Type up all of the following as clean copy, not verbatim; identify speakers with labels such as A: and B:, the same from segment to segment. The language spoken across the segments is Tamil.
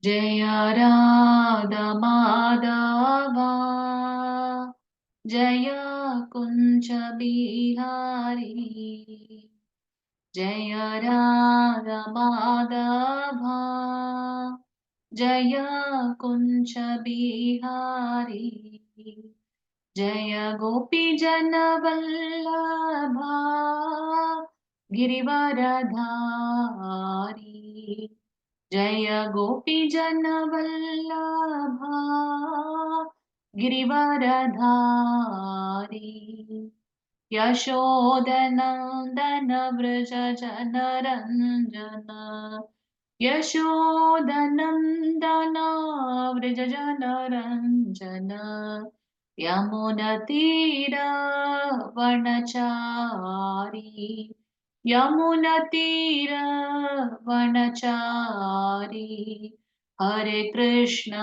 A: जय राधा माधवा जय कुञ्ज बिहारी जय राधा माधवा जय कुञ्ज बिहारी जय गोपी जन वल्लभा गिरिवरधारी जय गोपी जन वल्लभा गिरिवरधारी यशोदनन्दन व्रज जनरञ्जन यशोदनन्दन व्रज जनरञ्जन यमुनतीरवनचारी यमुनतीरवनचारी हरे कृष्ण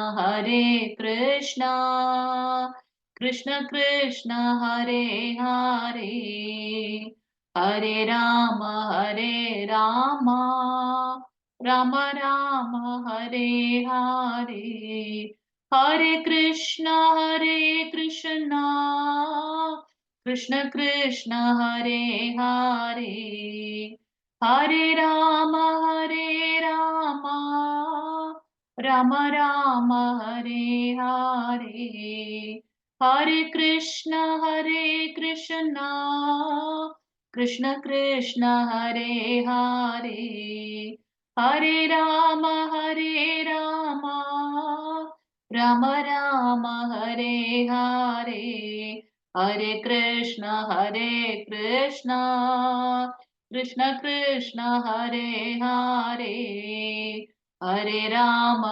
A: कृष्ण कृष्ण हरे हरे हरे राम राम राम हरे हरे हरे कृष्ण कृष्ण कृष्ण हरे हरे हरे राम राम राम हरे हरे हरे कृष्ण कृष्ण कृष्ण हरे हरे हरे राम राम राम हरे हरे हरे कृष्ण कृष्ण कृष्ण हरे हरे हरे राम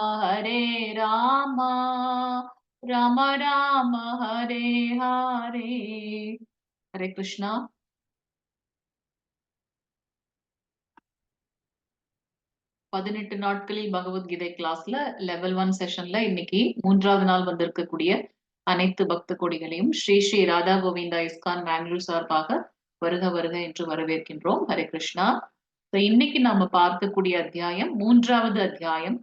A: राम राम हरे हरे हरे कृष्णा 18 நாட்களில் பகவத்கீதை கிளாஸ்ல லெவல் 1 செஷன்ல இன்னைக்கு 3வது நாள் வந்திருக்கக்கூடிய அனைத்து பக்த கொடிகளையும் ஸ்ரீ ஸ்ரீ ராதா கோவிந்தா இஸ்கான் பெங்களூர் சார்பாக வருக வருக என்று வரவேற்கின்றோம். ஹரே கிருஷ்ணா. இன்னைக்கு நாம பார்க்கக்கூடிய அத்தியாயம் 3வது அத்தியாயம்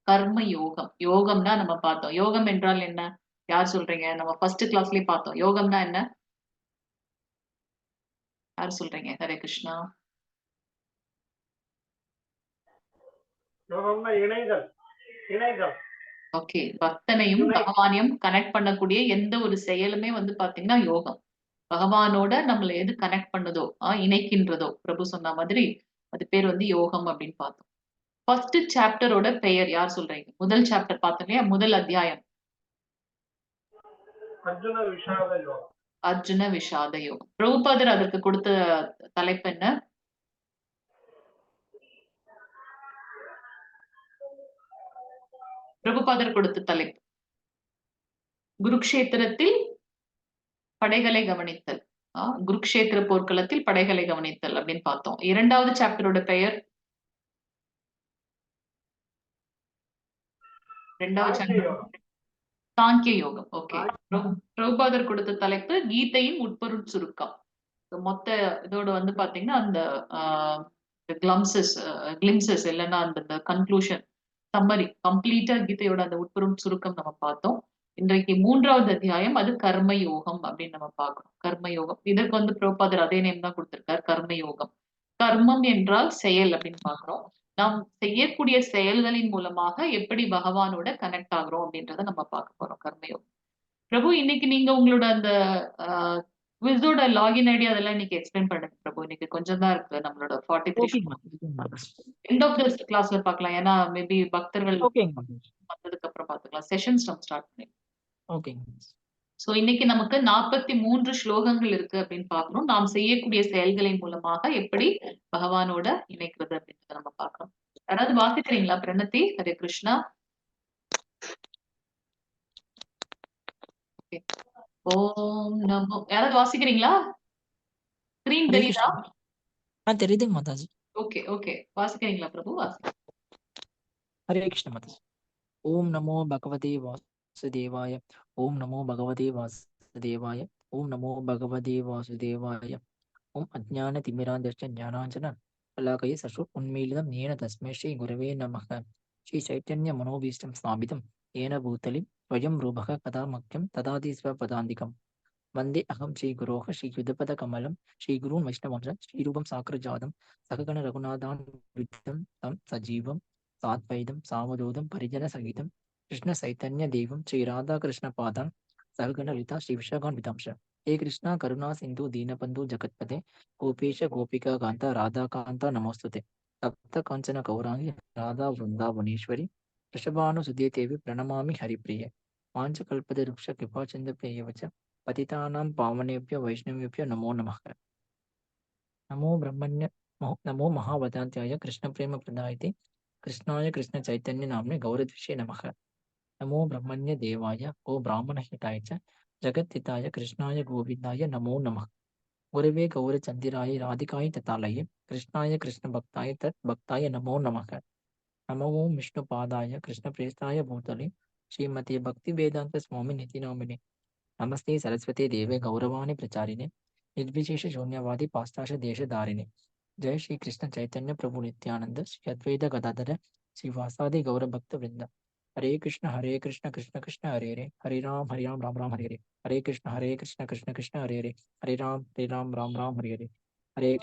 A: கர்ம யோகம். யோகம்னா நம்ம பார்த்தோம். யோகம் என்றால் என்ன? யார் சொல்றீங்க? நம்ம ஃபர்ஸ்ட் கிளாஸ்லயே பார்த்தோம். யோகம்னா என்ன? யார் சொல்றீங்க? ஹரே கிருஷ்ணா. ஓகே, பக்தனையும் பகவானையும் கனெக்ட் பண்ணக்கூடிய எந்த ஒரு செயலுமே வந்து பாத்தீங்கன்னா யோகம். பகவானோட நம்மள எது கனெக்ட் பண்ணுதோ இணைக்கின்றதோ பிரபு சொன்ன மாதிரி அது பேர் வந்து யோகம் அப்படின்னு பார்த்தோம். ஃபர்ஸ்ட் சாப்டரோட பெயர் யார் சொல்றீங்க? முதல் சாப்டர் பார்த்தோம் இல்லையா, முதல் அத்தியாயம் அர்ஜுன விஷாத யோகம். பிரபுபாதர் அதற்கு கொடுத்த தலைப்பு என்ன? பிரபுபாதர் கொடுத்த தலைப்பு குருக்ஷேத்திரத்தில் படைகளை கவனித்தல். குருக்ஷேத்திர போர்க்களத்தில் படைகளை கவனித்தல் அப்படின்னு பார்த்தோம். இரண்டாவது சாப்டரோட பெயர் சாங்கிய யோகம். ஓகே, பிரபுபாதர் கொடுத்த தலைப்பு கீதையின் உட்பொருள் சுருக்கம். மொத்த இதோட வந்து பாத்தீங்கன்னா அந்த கிளிம்சஸ் இல்லைன்னா அந்த கன்க்ளூஷன் சம்மரி கம்ப்ளீட்டா கீதையோட அந்த உட்பொருள் சுருக்கம் நம்ம பார்த்தோம். இன்றைக்கு 3வது அத்தியாயம் அது கர்ம யோகம் அப்படின்னு நம்ம பார்க்கணும். கர்ம யோகம் இதற்கு வந்து பிரபுபாதர் அதே நேம் தான் கொடுத்திருக்காரு, கர்ம யோகம். கர்மம் என்றால் செயல் அப்படின்னு பாக்குறோம். நாம் செய்யக்கூடிய செயல்களின் மூலமாக எப்படி பகவானோட கனெக்ட் ஆகுறோம் அப்படின்றத நம்ம பார்க்க போறோம். கர்மயோகம். பிரபு இன்னைக்கு நீங்க உங்களோட அந்த குவிஸோட லாகின் ஐடி அதெல்லாம் இன்னைக்கு எக்ஸ்பிளைன் பண்ணுங்க பிரபு. இன்னைக்கு கொஞ்சம் தான் இருக்கு, நம்மளோட 43 எண்ட் ஆஃப் திஸ் கிளாஸ்ல பார்க்கலாம். ஏன்னா மேபி பக்தர்கள் வந்ததுக்கு அப்புறம் பார்த்துக்கலாம். செஷன்ஸ் நம்ம ஸ்டார்ட் பண்ணி. ஓகே. சோ இன்னைக்கு நமக்கு 43 ஸ்லோகங்கள் இருக்கு அப்படின்னு பார்க்கணும். நாம் செய்யக்கூடிய செயல்களின் மூலமாக எப்படி பகவானோட இணைக்கிறது அப்படின்றத நம்ம பார்க்கணும். யாராவது வாசிக்கிறீங்களா? பிரணதி. ஹரே கிருஷ்ணா. ஓம் நமோ. யாராவது வாசிக்கிறீங்களா? ஸ்கிரீன் தெரியுதா?
B: தெரியுது மாதாஜி.
A: ஓகே ஓகே, வாசிக்கிறீங்களா பிரபு?
B: ஹரே கிருஷ்ண மாதாஜி. ஓம் நமோ பகவதே வாசுதேவாய. ஓம் நமோ பகவதே வாசுதேவாய. ஓம் நமோ பகவதே வாசுதேவாய. ஓம் அஜ்ஞான திமிராந்தஸ்ய ஞானாஞ்சன பலாகய சசு உன்மீலிதம் ஏன தஸ்மை ஸ்ரீ குரவே நமக. श्री चैतन्य मनोभीष्टं स्थापितं येन भूतले स्वयं रूपः कदा मह्यं ददाति स्वपदान्तिकम्। वन्दे अहं श्रीगुरोः श्रीयुतपदकमलं श्रीगुरून् वैष्णवंश श्रीरूपं साग्रजातं सहगण रघुनाथान्वितं तं सजीवं साद्वैतं सावधूतं परिजनसहितं कृष्णचैतन्यदेवं श्रीराधाकृष्णपादान् सहगण ललिता श्रीविशाखान्वितांश। हे कृष्णा करुणा सिन्धु दीनबन्धु जगत्पते गोपेश गोपिका कान्ता राधाकान्ता नमोऽस्तुते। तप्त काञ्चन गौराङ्गी राधा वृन्दावनेश्वरी वृषभानुसुते देवी प्रणमामि हरिप्रिये। वाञ्छकल्पतरुक्ष कृपाचन्द्रप्रियवच पतितानां पावनेभ्यो वैष्णवेभ्यो नमो नमः। नमो महावदान्त्याय कृष्णप्रेमप्रदायते कृष्णाय कृष्णचैतन्यनाम्ने गौरद्विषे नमः। नमो ब्रह्मण्य देवाय गो ब्राह्मणहिताय च जगद्हिताय कृष्णाय गोविन्दाय नमो नमः। गुरवे गौरचन्दिराय राधिकाय तथालये कृष्णाय कृष्णभक्ताय तद्भक्ताय नमो नमः। नमो ओं विष्णुपादाय कृष्णप्रेष्ठाय भूतले श्रीमते भक्तिवेदान्त स्वामी निति नामिने। नमस्ते सरस्वती देवे गौरवाणी प्रचारिणे निर्विशेष शून्यवादी पाश्चात्य देशधारिणे। जय श्री कृष्ण चैतन्य प्रभु नित्यानंद श्री अद्वैत गदाधर श्रीवासादि गौर भक्त वृंद। हरे कृष्ण कृष्ण कृष्ण हरे राम राम हरे कृष्ण कृष्ण हरे राम राम हरे हरे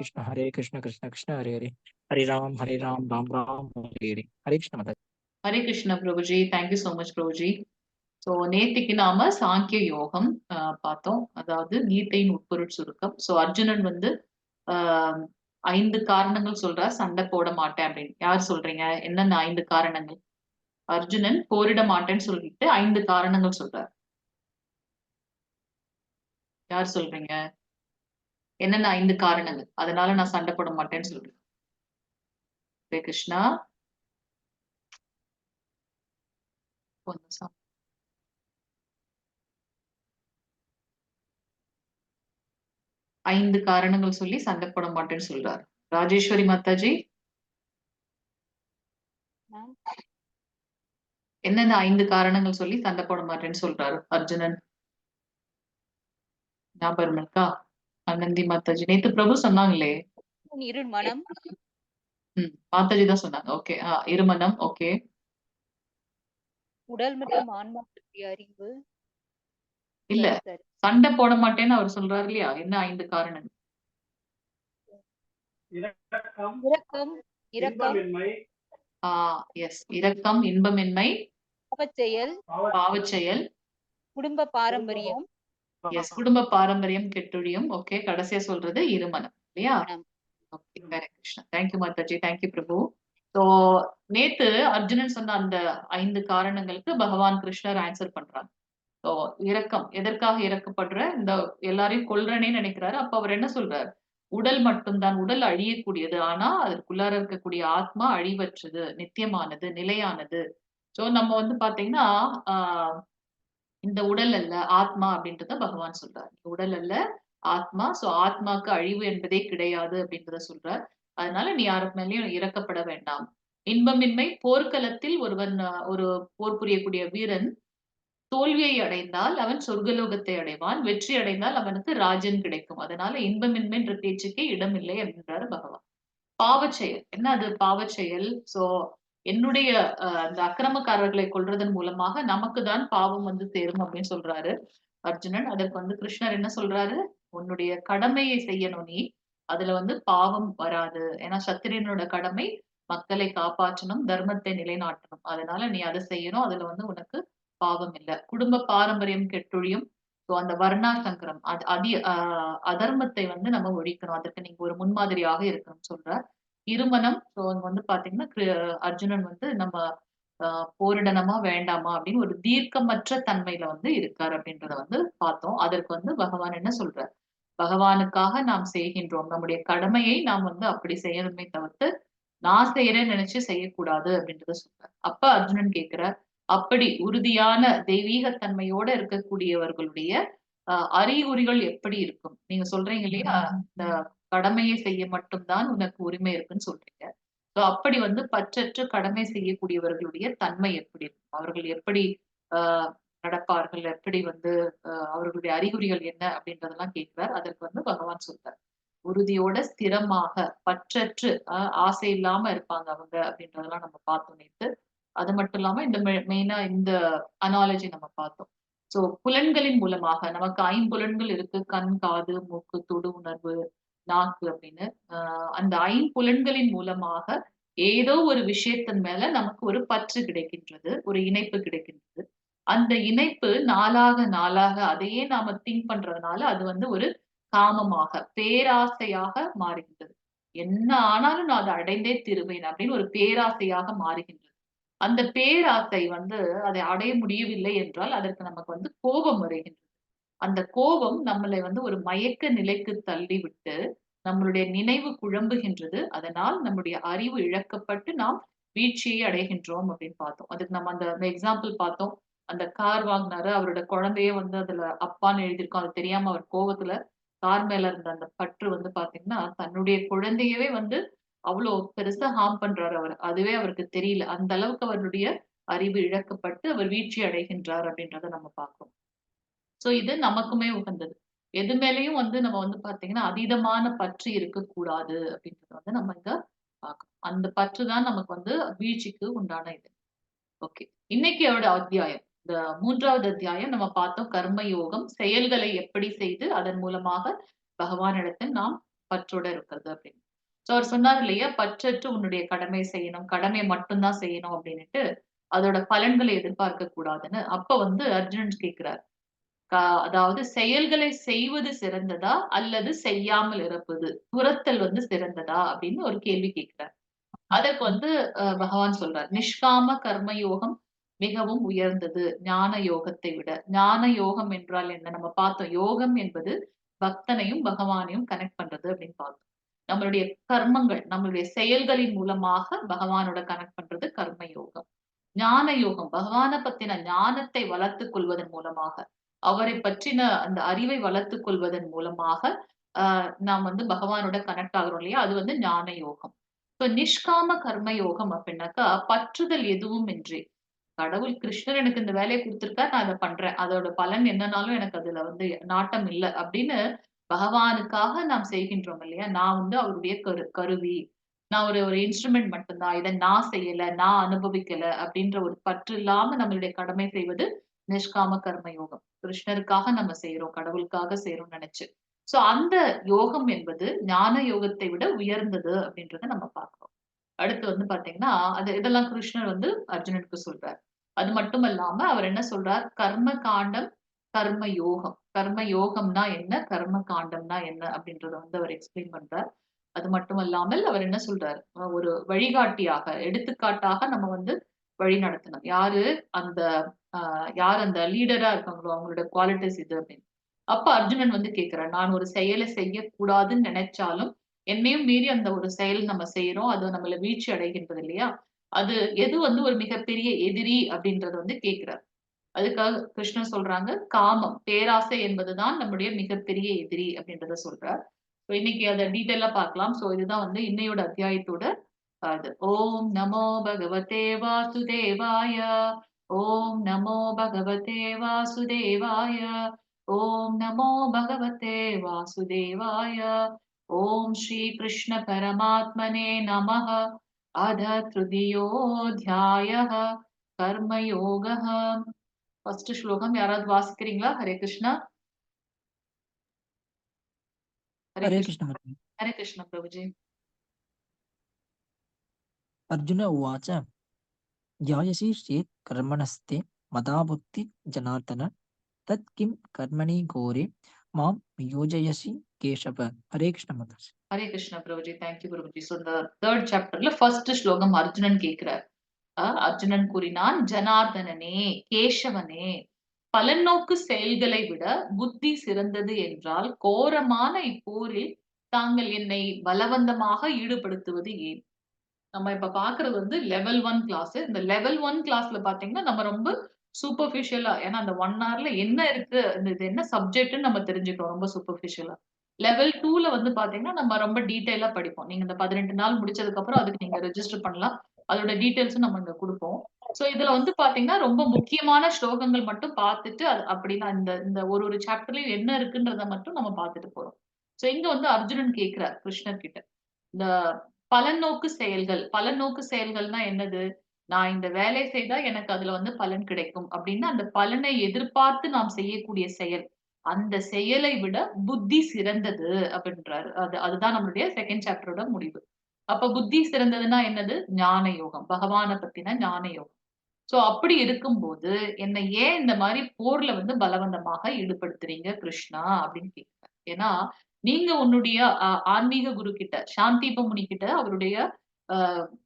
B: कृष्ण कृष्ण हरे राम राम हरे कृष्ण माता।
A: Hare Krishna Prabhuji. Thank you so much Prabhuji. So நேத்திக்கு நாம சாங்கிய யோகம் பார்த்தோம். அதாவது கீதையின் உட்பொருள் சுருக்கம். ஸோ அர்ஜுனன் வந்து ஆஹ் 5 காரணங்கள் சொல்றார் சண்டை போட மாட்டேன் அப்படின்னு. யார் சொல்றீங்க? என்னென்ன 5 காரணங்கள்? அர்ஜுனன் போரிட மாட்டேன்னு சொல்லிட்டு 5 காரணங்கள் சொல்றார். யார் சொல்றீங்க? என்னென்ன 5 காரணங்கள்? அதனால நான் சண்டை போட மாட்டேன்னு சொல்றேன். ஹரே கிருஷ்ணா. 5 காரணங்கள் சொல்லி சண்டை போட மாட்டேன்னு சொல்றாரு. ராஜேஸ்வரி மாதாஜி, என்னென்ன 5 காரணங்கள் சொல்லி சண்டை போட மாட்டேன்னு சொல்றாரு அர்ஜுனன்? ஞாபகம் இருக்கா? ஆனந்தி மாதாஜி நேத்து பிரபு சொன்னாங்களே.
C: இருமனம்.
A: மாதாஜி தான் சொன்னாங்க. ஓகே. இருமனம். ஓகே.
C: உடல் மற்றும் ஆன்மா பற்றிய அறிவு.
A: இல்ல, சண்டை போட மாட்டேன்னு அவர் சொல்றாரு இல்லையா? என்ன 5 காரணம்?
C: இரக்கம்,
A: எஸ், இரக்கம், இன்பமின்மை, பாவச்செயல்,
C: குடும்ப பாரம்பரியம்.
A: எஸ், குடும்ப பாரம்பரியம் கெட்டொழியும். ஓகே. கடைசியா சொல்றது இருமனம் இல்லையா? Okay. Hare Krishna. Thank you Mataji. Thank you Prabhu. So நேத்து அர்ஜுனன் சொன்ன அந்த 5 காரணங்களுக்கு பகவான் கிருஷ்ணர் ஆன்சர் பண்றாங்க. ஸோ இரக்கம், எதற்காக இறக்கப்படுற? இந்த எல்லாரையும் கொல்றனே நினைக்கிறாரு. அப்ப அவர் என்ன சொல்றாரு? உடல் மட்டும்தான், உடல் அழியக்கூடியது. ஆனா அதற்குள்ளார இருக்கக்கூடிய ஆத்மா அழிவற்றது, நித்தியமானது, நிலையானது. சோ நம்ம வந்து பாத்தீங்கன்னா ஆஹ் இந்த உடல் அல்ல ஆத்மா அப்படின்றத பகவான் சொல்றார். உடல் அல்ல ஆத்மா. சோ ஆத்மாக்கு அழிவு என்பதே கிடையாது அப்படின்றத சொல்றார். அதனால நீ யாரு மேலயும் இறக்கப்பட வேண்டாம். இன்பமின்மை, போர்க்களத்தில் ஒருவன் ஒரு போர் புரியக்கூடிய வீரன் தோல்வியை அடைந்தால் அவன் சொர்க்கலோகத்தை அடைவான். வெற்றி அடைந்தால் அவனுக்கு ராஜ்யம் கிடைக்கும். அதனால இன்பமின்மை என்ற பேச்சுக்கே இடம் இல்லை அப்படின்றாரு பகவான். பாவச்செயல், என்ன அது பாவச்செயல்? சோ என்னுடைய அந்த அக்கிரமக்காரர்களை கொல்றதன் மூலமாக நமக்கு தான் பாவம் வந்து சேரும் அப்படின்னு சொல்றாரு அர்ஜுனன். அதற்கு வந்து கிருஷ்ணர் என்ன சொல்றாரு? உன்னுடைய கடமையை செய்யணும் நீ. அதுல வந்து பாவம் வராது. ஏன்னா சத்திரியனோட கடமை மக்களை காப்பாற்றணும், தர்மத்தை நிலைநாட்டணும். அதனால நீ அதை செய்யணும். அதுல வந்து உனக்கு பாவம் இல்ல. குடும்ப பாரம்பரியம் கெட்டொழியும். சோ அந்த வர்ணா சங்கரம், அதர்மத்தை வந்து நம்ம ஒழிக்கணும். அதற்கு நீங்க ஒரு முன்மாதிரியாக இருக்கணும்னு சொல்ற. இருமனம். சோ அங்க வந்து பாத்தீங்கன்னா அர்ஜுனன் வந்து நம்ம போரிடணுமா வேண்டாமா அப்படின்னு ஒரு தீர்க்கமற்ற தன்மையில வந்து இருக்காரு அப்படின்றத வந்து பார்த்தோம். அதற்கு வந்து பகவான் என்ன சொல்றார்? பகவானுக்காக நாம் செய்கின்றோம். நம்முடைய கடமையை நாம் வந்து அப்படி செய்யணுமே தவிர்த்து நான் செய்யறேன்னு நினைச்சு செய்யக்கூடாது அப்படின்றத சொல்றார். அப்ப அர்ஜுனன் கேட்கிறார், அப்படி உறுதியான தெய்வீக தன்மையோட இருக்கக்கூடியவர்களுடைய அறிகுறிகள் எப்படி இருக்கும்? நீங்க சொல்றீங்க இல்லையா, இந்த கடமையை செய்ய மட்டும்தான் உனக்கு உரிமை இருக்குன்னு சொல்றீங்க. அப்படி வந்து பற்றற்று கடமை செய்யக்கூடியவர்களுடைய தன்மை எப்படி இருக்கும்? அவர்கள் எப்படி ஆஹ் நடப்பார்கள்? எப்படி வந்து அவர்களுடைய அறிகுறிகள் என்ன அப்படின்றதெல்லாம் கேட்கிறார். அதற்கு வந்து பகவான் சொல்றார், உறுதியோட ஸ்திரமாக பற்றற்று ஆசை இல்லாம இருப்பாங்க அவங்க அப்படின்றதெல்லாம் நம்ம பார்த்தோம் நேத்து. அது மட்டும் இல்லாம இந்த மெயினா இந்த அனாலஜி நம்ம பார்த்தோம். சோ புலன்களின் மூலமாக நமக்கு ஐம்புலன்கள் இருக்கு. கண், காது, மூக்கு, தொடு உணர்வு, நாக்கு அப்படின்னு. அந்த ஐம்புலன்களின் மூலமாக ஏதோ ஒரு விஷயத்தின் மேல நமக்கு ஒரு பற்று கிடைக்கின்றது. ஒரு இணைப்பு கிடைக்கின்றது. அந்த இணைப்பு நாளாக நாளாக அதையே நாம திங்க் பண்றதுனால அது வந்து ஒரு காமமாக, பேராசையாக மாறுகின்றது. என்ன ஆனாலும் நான் அத அடைந்தே தீருவேன் அப்படின்னு ஒரு பேராசையாக மாறுகின்றது. அந்த பேராசை வந்து அதை அடைய முடியவில்லை என்றால், அதற்கு நமக்கு வந்து கோபம் வருகின்றது. அந்த கோபம் நம்மளை வந்து ஒரு மயக்க நிலைக்கு தள்ளிவிட்டு, நம்மளுடைய நினைவு குழம்புகின்றது. அதனால் நம்முடைய அறிவு இழக்கப்பட்டு நாம் வீழ்ச்சியை அடைகின்றோம் அப்படின்னு பார்த்தோம். அதுக்கு நம்ம அந்த அந்த எக்ஸாம்பிள் பார்த்தோம். அந்த கார் வாங்குனாரு. அவரோட குழந்தையே வந்து அதுல அப்பான்னு எழுதியிருக்கும். அது தெரியாம அவர் கோவத்துல கார் மேல இருந்த அந்த பற்று வந்து பார்த்தீங்கன்னா, தன்னுடைய குழந்தையவே வந்து அவ்ளோ பெருசா ஹார்ம் பண்றாரு அவரு. அதுவே அவருக்கு தெரியல. அந்த அளவுக்கு அவருடைய அறிவு இழக்கப்பட்டு அவர் வீழ்ச்சி அடைகின்றார் அப்படின்றத நம்ம பார்க்கிறோம். சோ இது நமக்குமே உகந்தது. எது மேலயும் வந்து நம்ம வந்து பார்த்தீங்கன்னா, அதீதமான பற்று இருக்கக்கூடாது அப்படின்றத வந்து நம்ம இங்க பார்க்கணும். அந்த பற்று தான் நமக்கு வந்து வீழ்ச்சிக்கு உண்டான இது. ஓகே. இன்னைக்கோட அத்தியாயம். இந்த 3வது அத்தியாயம் நம்ம பார்த்தோம் கர்ம யோகம். செயல்களை எப்படி செய்து அதன் மூலமாக பகவானிடத்தில் நாம் பற்றோட இருக்கிறது அப்படின்னு. சோ அவர் சொன்னார் இல்லையா, பற்றற்று உன்னுடைய கடமை செய்யணும். கடமை மட்டும் தான் செய்யணும் அப்படின்னுட்டு, அதோட பலன்களை எதிர்பார்க்க கூடாதுன்னு. அப்ப வந்து அர்ஜுனன் கேட்கிறார். அதாவது செயல்களை செய்வது சிறந்ததா? அல்லது செய்யாமல் இருப்பது? துரத்தல் வந்து சிறந்ததா? அப்படின்னு ஒரு கேள்வி கேட்கிறார். அதற்கு வந்து பகவான் சொல்றார். நிஷ்காம கர்ம யோகம் மிகவும் உயர்ந்தது ஞான யோகத்தை விட. ஞான யோகம் என்றால் என்ன? நம்ம பார்த்தோம். யோகம் என்பது பக்தனையும், பகவானையும் கனெக்ட் பண்றது அப்படின்னு பார்த்தோம். நம்மளுடைய கர்மங்கள், நம்மளுடைய செயல்களின் மூலமாக பகவானோட கனெக்ட் பண்றது கர்ம யோகம். ஞான யோகம், பகவான பத்தின ஞானத்தை வளர்த்துக் கொள்வதன் மூலமாக, அவரை பற்றின அந்த அறிவை வளர்த்துக் கொள்வதன் மூலமாக, நாம் வந்து பகவானோட கனெக்ட் ஆகுறோம் இல்லையா? அது வந்து ஞான யோகம். இப்ப நிஷ்காம கர்ம யோகம் அப்படின்னாக்கா, பற்றுதல் எதுவும் இன்றி, கடவுள் கிருஷ்ணர் எனக்கு இந்த வேலைய குடுத்திருக்கார், நான் இத பண்றேன். அதோட பலன் என்னன்னாலும் எனக்கு அதுல வந்து நாட்டம் இல்ல அப்படின்னு பகவானுக்காக நாம் செய்கின்றோம் இல்லையா? நான் வந்து அவருடைய கருவி. நான் ஒரு ஒரு இன்ஸ்ட்ருமெண்ட் மட்டும் தான். இத நான் செய்யல, நான் அனுபவிக்கல அப்படின்ற ஒரு பற்று இல்லாம நம்மளுடைய கடமை செய்வது நிஷ்காம கர்ம யோகம். கிருஷ்ணருக்காக நம்ம செய்றோம், கடவுளுக்காக செய்றோம்னு நெனச்சு. சோ அந்த யோகம் என்பது ஞான யோகத்தை விட உயர்ந்தது அப்படின்றத நம்ம பார்க்கிறோம். அடுத்து வந்து பார்த்தீங்கன்னா, இதெல்லாம் கிருஷ்ணர் வந்து அர்ஜுனனுக்கு சொல்றார். அது மட்டும் அல்லாம அவர் என்ன சொல்றார்? கர்ம காண்டம், கர்ம யோகம். கர்ம யோகம்னா என்ன? கர்ம காண்டம்னா என்ன? அப்படின்றத வந்து அவர் எக்ஸ்பிளைன் பண்றார். அது மட்டுமல்லாமல் அவர் என்ன சொல்றார்? ஒரு வழிகாட்டியாக, எடுத்துக்காட்டாக நம்ம வந்து வழி நடத்தணும். அந்த அ யார் அந்த லீடரா இருக்காங்களோ, அவங்களோட குவாலிட்டீஸ் இது அப்படின்னு. அப்ப அர்ஜுனன் வந்து கேட்கிறார். நான் ஒரு செயல செய்யக்கூடாதுன்னு நெனைச்சாலும், என்னையும் மீறி அந்த ஒரு செயல் நம்ம செய்றோம். அது நம்மள வீழ்ச்சி அடைகின்றது இல்லையா? அது எது வந்து ஒரு மிகப்பெரிய எதிரி அப்படின்றத வந்து கேட்கிறார். அதுக்காக கிருஷ்ணர் சொல்றாங்க, காமம், பேராசை என்பதுதான் நம்முடைய மிகப்பெரிய எதிரி அப்படின்றத சொல்றார். சோ இன்னைக்கு அத டீட்டெயிலா பார்க்கலாம். சோ இதுதான் வந்து இன்னையோட அத்தியாயத்தோட அது. ஓம் நமோ பகவதே வாசுதேவாய. ஓம் நமோ பகவதே வாசுதேவாய. ஓம் நமோ பகவதே வாசுதேவாய. ஓம் ஸ்ரீ கிருஷ்ண பரமாத்மனே நமः. அத த்ருதியோத்யாயः கர்மயோகः. ஃபர்ஸ்ட் ஸ்லோகம் யாராவது வாசிக்கிறீங்களா? ஹரே கிருஷ்ணா. ஹரே
B: हरे
A: கிருஷ்ணா.
B: कृष्ण हरे
A: ஹரே கிருஷ்ண பிரபுஜி.
B: अर्जुन उवाच ध्यायसि चेत् कर्मणस्ते मता बुद्धि जनार्दन तत् किं कर्मणि घोरे मां योजयसि Keshava Hare Krishna Mataji
A: Hare Krishna Prabhuji. Thank you Prabhuji. So இந்த 3 சாப்டர்ல ஃபர்ஸ்ட் ஸ்லோகம் அர்ஜுனன் கேட்கிறார். அர்ஜுனன் கூறினான், "ஜனார்தனனே, கேசவனே, பலநோக்கு செயல்களை விட புத்தி சிறந்தது என்றால், கோரமான இப்போரில் தாங்கள் என்னை பலவந்தமாக ஈடுபடுத்துவது ஏன்?" நம்ம இப்ப பார்க்கிறது வந்து லெவல் 1 கிளாஸ். இந்த லெவல் 1 கிளாஸ்ல பார்த்தீங்கன்னா, நம்ம ரொம்ப சூப்பர்ஃபிஷியலா ஏன்னா அந்த 1 ஹார்ல என்ன இருக்கு, இது என்ன சப்ஜெக்ட்ன்னு நம்ம தெரிஞ்சுக்கிறோம் ரொம்ப சூப்பர்ஃபிஷியலா. லெவல் 2ல வந்து பார்த்தீங்கன்னா, நம்ம ரொம்ப டீட்டெயிலா படிப்போம். நீங்க இந்த 18 நாள் முடிச்சதுக்கு அப்புறம் அதுக்கு நீங்க ரெஜிஸ்டர் பண்ணலாம். அதோட டீட்டெயில்ஸும் நம்ம இங்க குடுப்போம். சோ இதுல வந்து பார்த்தீங்கன்னா, ரொம்ப முக்கியமான ஸ்லோகங்கள் மட்டும் பார்த்துட்டு, அது அப்படின்னா இந்த இந்த ஒரு ஒரு சாப்டர்லயும் என்ன இருக்குன்றத மட்டும் நம்ம பார்த்துட்டு போறோம். சோ இங்க வந்து அர்ஜுனன் கேட்கிறார் கிருஷ்ணர் கிட்ட. இந்த பலநோக்கு செயல்கள். பலநோக்கு செயல்கள்னா என்னது? நான் இந்த வேலை செய்தா எனக்கு அதுல வந்து பலன் கிடைக்கும் அப்படின்னு அந்த பலனை எதிர்பார்த்து நாம் செய்யக்கூடிய செயல். அந்த செயலை விட புத்தி சிறந்தது அப்படின்றாரு. அதுதான் நம்மளுடைய செகண்ட் சாப்டரோட முடிவு. அப்ப புத்தி சிறந்ததுன்னா என்னது? ஞான யோகம். பகவான பத்தின ஞான யோகம். சோ அப்படி இருக்கும்போது, என்ன ஏன் இந்த மாரி போர்ல வந்து பலவந்தமாக ஈடுபடுத்துறீங்க கிருஷ்ணா? அப்படின்னு கேட்கிறார். ஏன்னா, நீங்க உன்னுடைய ஆன்மீக குரு கிட்ட, சாந்தீப முனி கிட்ட அவருடைய அ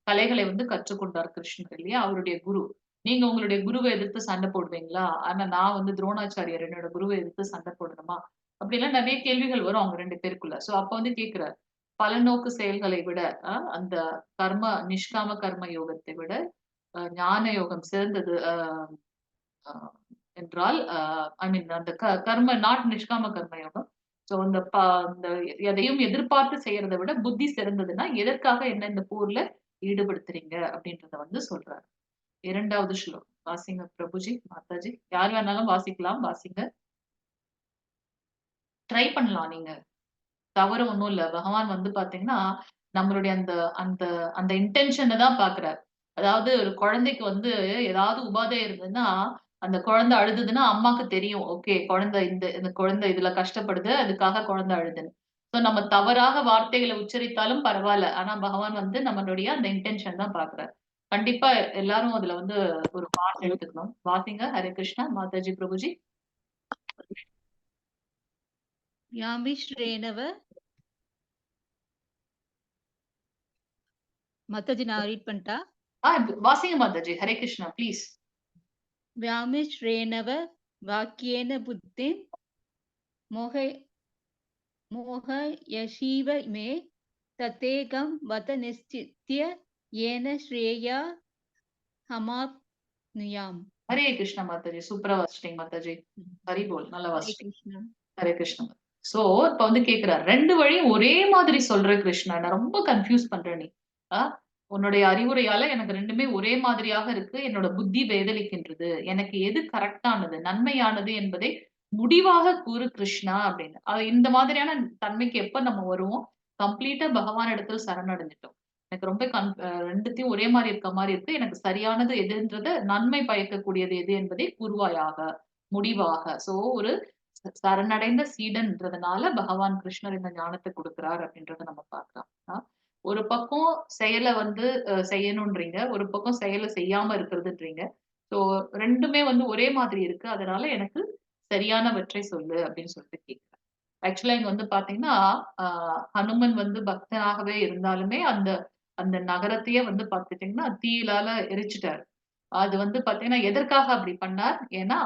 A: கலைகளை வந்து கற்றுக்கொண்டார் கிருஷ்ணர் இல்லையா? அவருடைய குரு. நீங்க உங்களுடைய குருவ எதிர்த்து சண்டை போடுவீங்களா? ஆனா நான் வந்து துரோணாச்சாரியார் என்னோட குருவ எதிர்த்து சண்டை போடணுமா? அப்படிலாம் நெறைய கேள்விகள் வரும் அவங்க 2 பேருக்குள்ள. சோ அப்ப வந்து கேட்கிறார். பலநோக்கு செயல்களை விட, அந்த கர்ம நிஷ்காம கர்ம யோகத்தை விட ஞான யோகம் சிறந்தது அ என்றால், ஐ மீன் அந்த கர்ம நாட் நிஷ்காம கர்ம யோகம். சோ இந்த எதையும் எதிர்பார்த்து செய்யறத விட புத்தி சிறந்ததுன்னா, எதற்காக என்ன இந்த போர்ல ஈடுபடுத்துறீங்க? அப்படின்றத வந்து சொல்றாரு. 2வது ஸ்லோகம். வாசிங்க பிரபுஜி, மாதாஜி. யார் வேணாலும் வாசிக்கலாம். வாசிங்க. ட்ரை பண்ணலாம் நீங்க. தவறு ஒண்ணும் இல்ல. பகவான் வந்து பாத்தீங்கன்னா, நம்மளுடைய அந்த அந்த அந்த இன்டென்ஷன தான் பாக்குறாரு. அதாவது ஒரு குழந்தைக்கு வந்து ஏதாவது உபாதை இருந்ததுன்னா, அந்த குழந்தை அழுதுதுன்னா, அம்மாக்கு தெரியும். ஓகே குழந்தை இந்த குழந்தை இதுல கஷ்டப்படுது. அதுக்காக குழந்தை அழுதுன்னு. சோ நம்ம தவறாக வார்த்தைகள உச்சரித்தாலும் பரவால்ல. ஆனா பகவான் வந்து நம்மளுடைய அந்த இன்டென்ஷன் தான் பாக்குறாரு. கண்டிப்பா எல்லாரும் அதுல வந்து ஒரு பார்ட் எடுத்துக்கணும். வாசிங்க. ஹரே கிருஷ்ணா. மாதாஜி பிரபுஜி.
C: யாமிஸ்ரேனவ மத்தஜி நான் ரீட் பண்ணிட்டா?
A: வாசிங்க மாதாஜி. ஹரே கிருஷ்ணா ப்ளீஸ்.
C: व्यामिश्रेणव वाक्येन बुद्धिं मोह मोहयसीव मे ततेकं वत निश्चित्य येन श्रेया हमाप्नुयाम्.
A: ஹரே கிருஷ்ணா மாதாஜி. சூப்பரா வாசிட்டீங்க மாதாஜி. ஹரி போல். நல்லா
C: हरे
A: வாசிட்டீங்க.
C: कृष्ण.
A: ஹரே கிருஷ்ணா. சோ, இப்ப வந்து கேட்கிறார். 2 வழியும் ஒரே மாதிரி சொல்ற கிருஷ்ணா. நான் ரொம்ப கன்ஃப்யூஸ் பண்றேன் நீ. ஆ உன்னுடைய அறிவுரையால எனக்கு 2மே ஒரே மாதிரியாக இருக்கு. என்னோட புத்தி பேதலிக்கின்றது. எனக்கு எது கரெக்ட்டானது, நன்மையானது என்பதை முடிவாக கூறு கிருஷ்ணா அப்படின்னு. இந்த மாதிரியான தன்மைக்கு எப்ப நம்ம வருவோம்? கம்ப்ளீட்டா பகவான் இடத்தில் சரணடைஞ்சுட்டோம். எனக்கு ரொம்ப 2த்தையும் ஒரே மாரி இருக்க மாரி இருக்கு. எனக்கு சரியானது எதுன்றத நன்மை பயக்கக்கூடியது எது என்பதை கூறுவாயாக, முடிவாக. சோ ஒரு சரணடைந்த சீடன்றதுனால பகவான் கிருஷ்ணர் இந்த ஞானத்த குடுக்குறார் அப்படின்றத நம்ம பார்க்கலாம். ஒரு பக்கம் செயல வந்து செய்யணும்ன்றீங்க. ஒரு பக்கம் செயல செய்யாம இருக்கிறதுன்றீங்க. ஸோ 2மே வந்து ஒரே மாதிரி இருக்கு. அதனால எனக்கு சரியானவற்றை சொல்லு அப்படின்னு சொல்லிட்டு கேட்கிறேன். ஆக்சுவலா இங்க வந்து பார்த்தீங்கன்னா, அ ஹனுமன் வந்து பக்தனாகவே இருந்தாலுமே அந்த அந்த நகரத்தையே வந்து பார்த்துட்டீங்கன்னா, தீயிலால எரிச்சுட்டாரு. அது வந்து பார்த்தீங்கன்னா, எதற்காக அப்படி பண்ணார்? ஏன்னா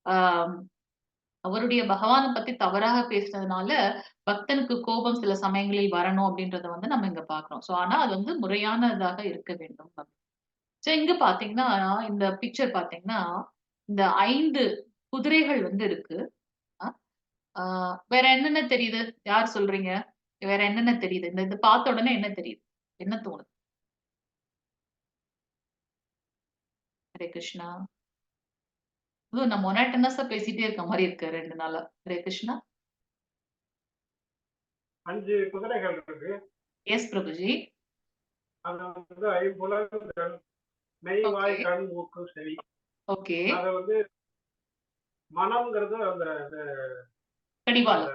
A: அ அவருடைய பகவான பத்தி தவறாக பேசினதுனால, பக்தனுக்கு கோபம் சில சமயங்களில் வரணும் அப்படின்றத வந்து நம்ம இங்க பார்க்கிறோம். ஆனா அது வந்து முறையானதாக இருக்க வேண்டும். இங்க பார்த்தீங்கன்னா, இந்த பிக்சர் பார்த்தீங்கன்னா, இந்த 5 குதிரைகள் வந்து இருக்கு. அ ஆ வேற என்னென்ன தெரியுது? யார் சொல்றீங்க? வேற என்னென்ன தெரியுது? இது பார்த்த உடனே என்ன தெரியுது? என்ன தோணுது? ஹரே கிருஷ்ணா. நான் மொனாட்டனஸா பேசிட்டே இருக்க மாரி இருக்கு 2 நாளா. ஹரே கிருஷ்ணா.
D: 5 குதிரைகள் இருக்கு.
A: எஸ் பிரபுஜி.
D: அது வந்து ஐம்புலன்கள், மெய்,
A: ஓகே.
D: வாய், கண், மூக்கு, செவி.
A: ஓகே.
D: அத வந்து மனம்ங்கிறது அந்த
A: கடிவாளம்.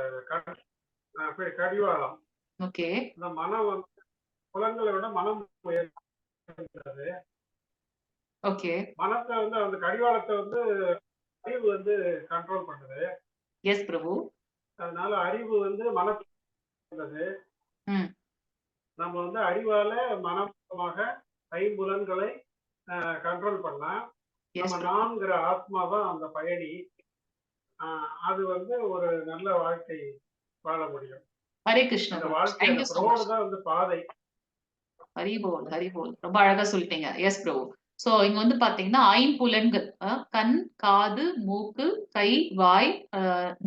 D: கடிவாளம்.
A: ஓகே.
D: இந்த மனம் வந்து புலன்களை விட மனம் உயர்ந்தது.
A: ஓகே.
D: மனத்தை வந்து அந்த கடிவாளத்தை வந்து அறிவு வந்து கண்ட்ரோல் பண்ணுது.
A: எஸ் பிரபு.
D: அதனால அறிவு வந்து மனத்தை
A: ம்.
D: நம்ம வந்து அறிவால மனமாக ஐம்புலன்களை கண்ட்ரோல் பண்ணா
A: எஸ்
D: நம்ம
A: பிரபு.
D: நான்கிற ஆத்மா தான் அந்த பயணி. அது வந்து ஒரு நல்ல வாழ்க்கை வாழ முடியும்.
A: ஹரே கிருஷ்ணா
D: அந்த
A: பிரபு.
D: வாழ்க்கை
A: தேங்க்
D: அந்த
A: யூ சோ
D: ரோடு
A: மச்.
D: தான் வந்து பாதை.
A: ஹரி போல், ஹரி போல். ரொம்ப அழகா சொல்லிட்டீங்க. எஸ் பிரபு. இங்க வந்து பார்த்தீங்கன்னா, ஐம்புலன்கள். கண், காது, மூக்கு, கை, வாய்,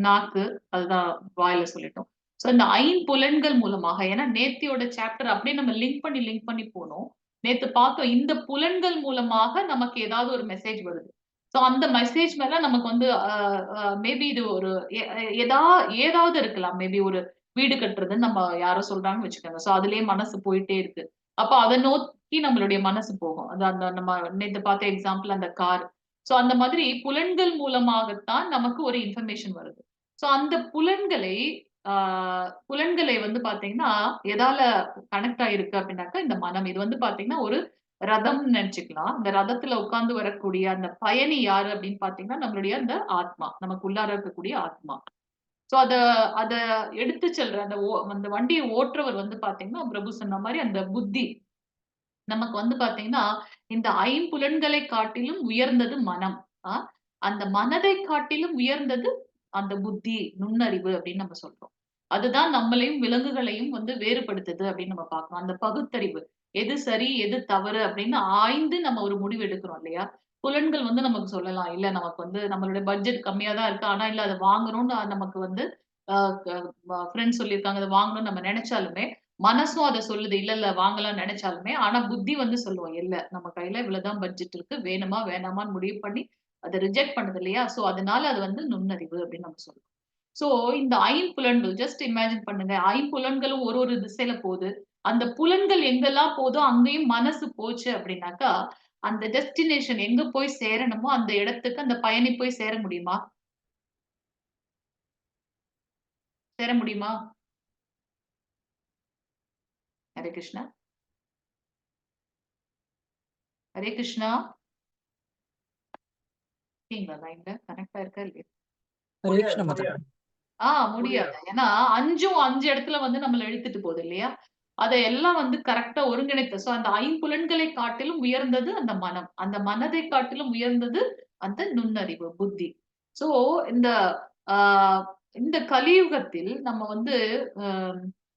A: நாக்கு. அதுதான் வாயில சொல்லிட்டோம். இந்த ஐம்புலன்கள் மூலமாக ஏன்னா நேத்தியோட சாப்டர் அப்படியே நம்ம லிங்க் பண்ணி போனோம். நேத்து பார்த்தோம். இந்த புலன்கள் மூலமாக நமக்கு ஏதாவது ஒரு மெசேஜ் வருது. அந்த மெசேஜ் மேல நமக்கு வந்து மேபி இது ஒரு எ எதா ஏதாவது இருக்கலாம். மேபி ஒரு வீடு கட்டுறதுன்னு நம்ம யாரோ சொல்றாங்கன்னு வச்சுக்கோங்க. அதிலேயே மனசு போயிட்டே இருக்கு. அப்ப அத நோக்கி நம்மளுடைய மனசு போகும். அது அந்த நம்ம நேத்து பார்த்த எக்ஸாம்பிள் அந்த கார். சோ அந்த மாதிரி புலன்கள் மூலமாகத்தான் நமக்கு ஒரு இன்ஃபர்மேஷன் வருது. சோ அந்த புலன்களை வந்து பார்த்தீங்கன்னா, எதால கனெக்ட் ஆயிருக்கு அப்படின்னாக்கா, இந்த மனம். இது வந்து பார்த்தீங்கன்னா, ஒரு ரதம்னு நெனச்சுக்கலாம். இந்த ரதத்துல உட்கார்ந்து வரக்கூடிய அந்த பயணி யாரு அப்படின்னு பார்த்தீங்கன்னா, நம்மளுடைய அந்த ஆத்மா. நமக்கு உள்ளார இருக்கக்கூடிய ஆத்மா. சோ அத அத எடுத்து செல்ற அந்த வண்டிய ஓட்டுறவர் வந்து பார்த்தீங்கன்னா, பிரபு சொன்ன மாரி அந்த புத்தி. நமக்கு வந்து பார்த்தீங்கன்னா, இந்த ஐம்புலன்களை காட்டிலும் உயர்ந்தது மனம். அ அந்த மனதை காட்டிலும் உயர்ந்தது அந்த புத்தி, நுண்ணறிவு அப்படின்னு நம்ம சொல்றோம். அதுதான் நம்மளையும், விலங்குகளையும் வந்து வேறுபடுத்துது அப்படின்னு நம்ம பார்க்கிறோம். அந்த பகுத்தறிவு. எது சரி, எது தவறு அப்படின்னு ஆய்ந்து நம்ம ஒரு முடிவு எடுக்கிறோம் இல்லையா? புலன்கள் வந்து நமக்கு சொல்லலாம். இல்ல நமக்கு வந்து நம்மளுடைய பட்ஜெட் கம்மியா தான் இருக்கு. ஆனா இல்ல அத வாங்கணும்னு நமக்கு வந்து அ க ஃபிரெண்ட்ஸ் சொல்லியிருக்காங்க. அத வாங்கணும்னு நம்ம நெனச்சாலுமே, மனசும் அத சொல்லுது. இல்ல, இல்ல வாங்கலாம்னு நெனச்சாலுமே, ஆனா புத்தி வந்து சொல்லும். இல்ல நம்ம கையில இவ்வளவுதான் பட்ஜெட் இருக்கு. வேணுமா, வேணாமான்னு முடிவு பண்ணி அத ரிஜெக்ட் பண்ணுது இல்லையா? சோ அதனால அது வந்து நுண்ணறிவு அப்படின்னு நம்ம சொல்றோம். சோ இந்த ஐம்புலன்கள் ஜஸ்ட் இமேஜின் பண்ணுங்க. ஐம்புலன்களும் ஒரு ஒரு திசையில போது. அந்த புலன்கள் எங்கெல்லாம் போதோ அங்கேயும் மனசு போச்சு அப்படின்னாக்கா, அந்த டெஸ்டினேஷன் எங்க போய் சேரணுமோ அந்த இடத்துக்கு அந்த பயணி போய் சேர முடியுமா? சேர முடியுமா? ஹரே கிருஷ்ணா. ஹரே கிருஷ்ணா. இருக்கீங்களா லைன்ல? கனெக்ட் ஆயிருக்கா இல்லையா?
B: ஹரே
D: முடியாது,
B: கிருஷ்ண
D: முடியாது,
B: மாதாஜி.
A: முடியாது.
D: முடியாது.
A: ஏன்னா 5ம் 5 இடத்துல வந்து நம்மள இழுத்துட்டு போகுது இல்லையா? அத எல்லாம் வந்து கரெக்ட்டா ஒருங்கிணைத்து அந்த ஐம்புலன்களை காட்டிலும் உயர்ந்தது அந்த மனம். அந்த மனதை காட்டிலும் உயர்ந்தது அந்த நுண்ணறிவு, புத்தி. சோ இந்த ஆ இந்த கலியுகத்தில் நம்ம வந்து அ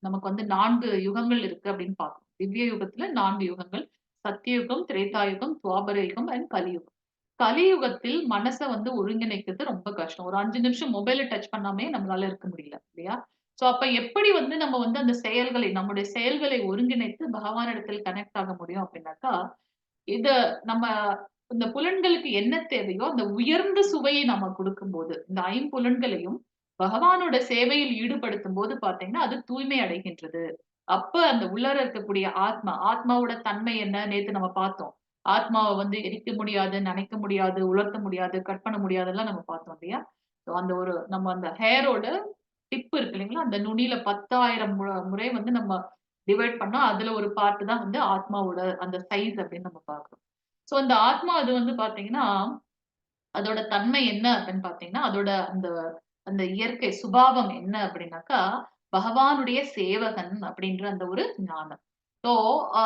A: நமக்கு வந்து 4 யுகங்கள் இருக்கு அப்படின்னு பார்க்கிறோம். திவ்ய யுகத்துல 4 யுகங்கள். சத்தியுகம், திரேதாயுகம், துவாபர யுகம் அண்ட் கலியுகம். கலியுகத்தில் மனச வந்து ஒருங்கிணைக்கிறது ரொம்ப கஷ்டம். ஒரு 5 நிமிஷம் மொபைல டச் பண்ணாமயே நம்மளால இருக்க முடியல. இல்லையா? சோ அப்ப எப்படி வந்து நம்ம வந்து அந்த செயல்களை நம்முடைய செயல்களை ஒருங்கிணைத்து பகவானிடத்தில் கனெக்ட் ஆக முடியும் அப்படின்னாக்கா, இத நம்ம இந்த புலன்களுக்கு என்ன தேவையோ, அந்த உயர்ந்த சுவையை நம்ம குடுக்கும்போது, இந்த ஐம்புலன்களையும் பகவானோட சேவையில் ஈடுபடுத்தும்போது பார்த்தீங்கன்னா, அது தூய்மை அடைகின்றது. அப்ப அந்த உள்ளார இருக்கக்கூடிய ஆத்மாவோட தன்மை என்ன? நேத்து நம்ம பார்த்தோம். ஆத்மாவ வந்து எரிக்க முடியாது, நனைக்க முடியாது, உலர்த்த முடியாது, கட் பண்ண முடியாதுல்லாம் நம்ம பார்த்தோம் இல்லையா? சோ அந்த ஒரு நம்ம அந்த ஹேரோட டிப் இருக்கு இல்லைங்களா? அந்த நுனியில 10,000 முறை வந்து நம்ம டிவைட் பண்ணா, அதுல ஒரு பார்ட் தான் வந்து ஆத்மாவோட அந்த சைஸ் அப்படின்னு நம்ம பார்க்கிறோம். சோ அந்த ஆத்மா அது வந்து பார்த்தீங்கன்னா, அதோட தன்மை என்ன அப்படின்னு பார்த்தீங்கன்னா, அதோட அந்த அந்த இயற்கை சுபாவம் என்ன அப்படின்னாக்கா, பகவானுடைய சேவகன் அப்படின்ற அந்த ஒரு ஞானம். ஸோ, அ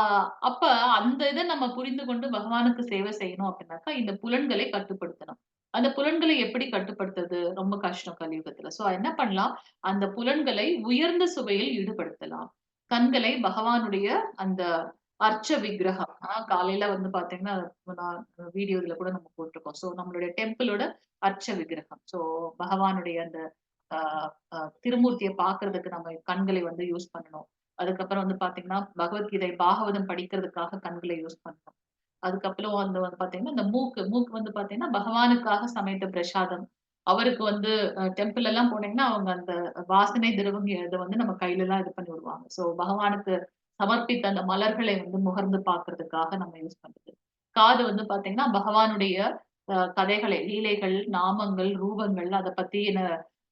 A: அப்ப அந்த இத நம்ம புரிந்து கொண்டு பகவானுக்கு சேவை செய்யணும் அப்படின்னாக்கா, இந்த புலன்களை கட்டுப்படுத்தணும். அந்த புலன்களை எப்படி கட்டுப்படுத்துறது? ரொம்ப கஷ்டம் கலியுகத்துல. ஸோ என்ன பண்ணலாம்? அந்த புலன்களை உயர்ந்த சுவையில் ஈடுபடுத்தலாம். கண்களை பகவானுடைய அந்த அர்ச்ச விக்கிரகம். காலையில வந்து பார்த்தீங்கன்னா, நான் வீடியோ இதுல கூட நம்ம போட்டிருக்கோம். சோ நம்மளுடைய டெம்பிளோட அர்ச்ச விக்கிரகம். சோ பகவானுடைய அந்த அ அ திருமூர்த்திய பார்க்கறதுக்கு நம்ம கண்களை வந்து யூஸ் பண்ணணும். அதுக்கப்புறம் வந்து பார்த்தீங்கன்னா, பகவத்கீதை, பாகவதம் படிக்கிறதுக்காக கண்களை யூஸ் பண்ணணும். அதுக்கப்புறம் வந்து வந்து பார்த்தீங்கன்னா, இந்த மூக்கு வந்து பார்த்தீங்கன்னா, பகவானுக்காக சமைத்த பிரசாதம். அவருக்கு வந்து டெம்பிள் எல்லாம் போனீங்கன்னா, அவங்க அந்த வாசனை திரவம் இத வந்து நம்ம கையிலலாம் இது பண்ணி விடுவாங்க. சோ பகவானுக்கு சமர்ப்பித்த அந்த மலர்களை வந்து முகர்ந்து பார்க்கிறதுக்காக நம்ம யூஸ் பண்றது. காது வந்து பார்த்தீங்கன்னா, பகவானுடைய கதைகளை, லீலைகள், நாமங்கள், ரூபங்கள் அத பத்தின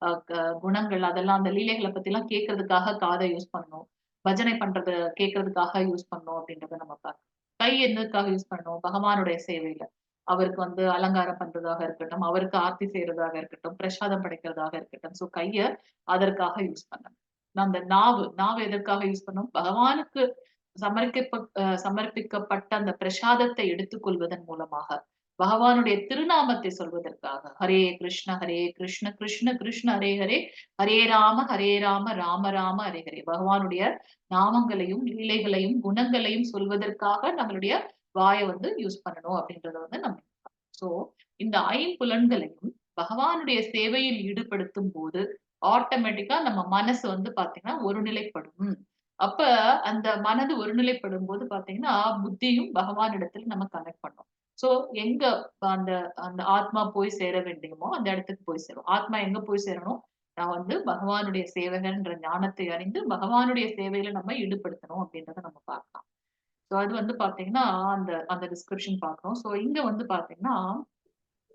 A: அ க குணங்கள் அதெல்லாம் அந்த லீலைகள பத்திலாம் கேட்கறதுக்காக காத யூஸ் பண்ணணும். பஜனை பண்றது கேட்கறதுக்காக யூஸ் பண்ணணும் அப்படின்றத நம்ம பார்க்கிறோம். கை எதுக்காக யூஸ் பண்ணணும்? பகவானுடைய சேவையில. அவருக்கு வந்து அலங்காரம் பண்றதாக இருக்கட்டும், அவருக்கு ஆர்த்தி செய்றதாக இருக்கட்டும், பிரசாதம் படைக்கிறதாக இருக்கட்டும். சோ கைய அதற்காக யூஸ் பண்ணணும். அந்த நாவு எதற்காக யூஸ் பண்ணணும்? பகவானுக்கு சமர்ப்பிக்கப்பட்ட அந்த பிரசாதத்தை எடுத்துக்கொள்வதன் மூலமாக, பகவானுடைய திருநாமத்தை சொல்வதற்காக. ஹரே கிருஷ்ண கிருஷ்ண கிருஷ்ண ஹரே ஹரே, ஹரே ராம ராம ராம ஹரே ஹரே. பகவானுடைய நாமங்களையும், லீலைகளையும், குணங்களையும் சொல்வதற்காக நம்மளுடைய வாய வந்து யூஸ் பண்ணணும் அப்படின்றத வந்து நம்ம சோ இந்த ஐம்புலன்களையும் பகவானுடைய சேவையில் ஈடுபடுத்தும் போது ஆட்டோமேட்டிக்கா நம்ம மனசு வந்து பாத்தீங்கன்னா ஒருநிலைப்படும். அப்ப அந்த மனது ஒருநிலைப்படும்போது பாத்தீங்கன்னா, புத்தியும் பகவானிடத்தில் நம்ம கனெக்ட் பண்ணோம். சோ எங்க அந்த அந்த ஆத்மா போய் சேர வேண்டியமோ, அந்த இடத்துக்கு போய் சேரும். ஆத்மா எங்க போய் சேரணும்? நான் வந்து பகவானுடைய சேவகன்ற ஞானத்தை அறிந்து, பகவானுடைய சேவையில நம்ம ஈடுபடுத்தணும் அப்படின்றத நம்ம பார்க்கலாம். ஸோ அது வந்து பாத்தீங்கன்னா அந்த அந்த டிஸ்கிரிப்ஷன் பார்க்கிறோம். ஸோ இங்க வந்து பாத்தீங்கன்னா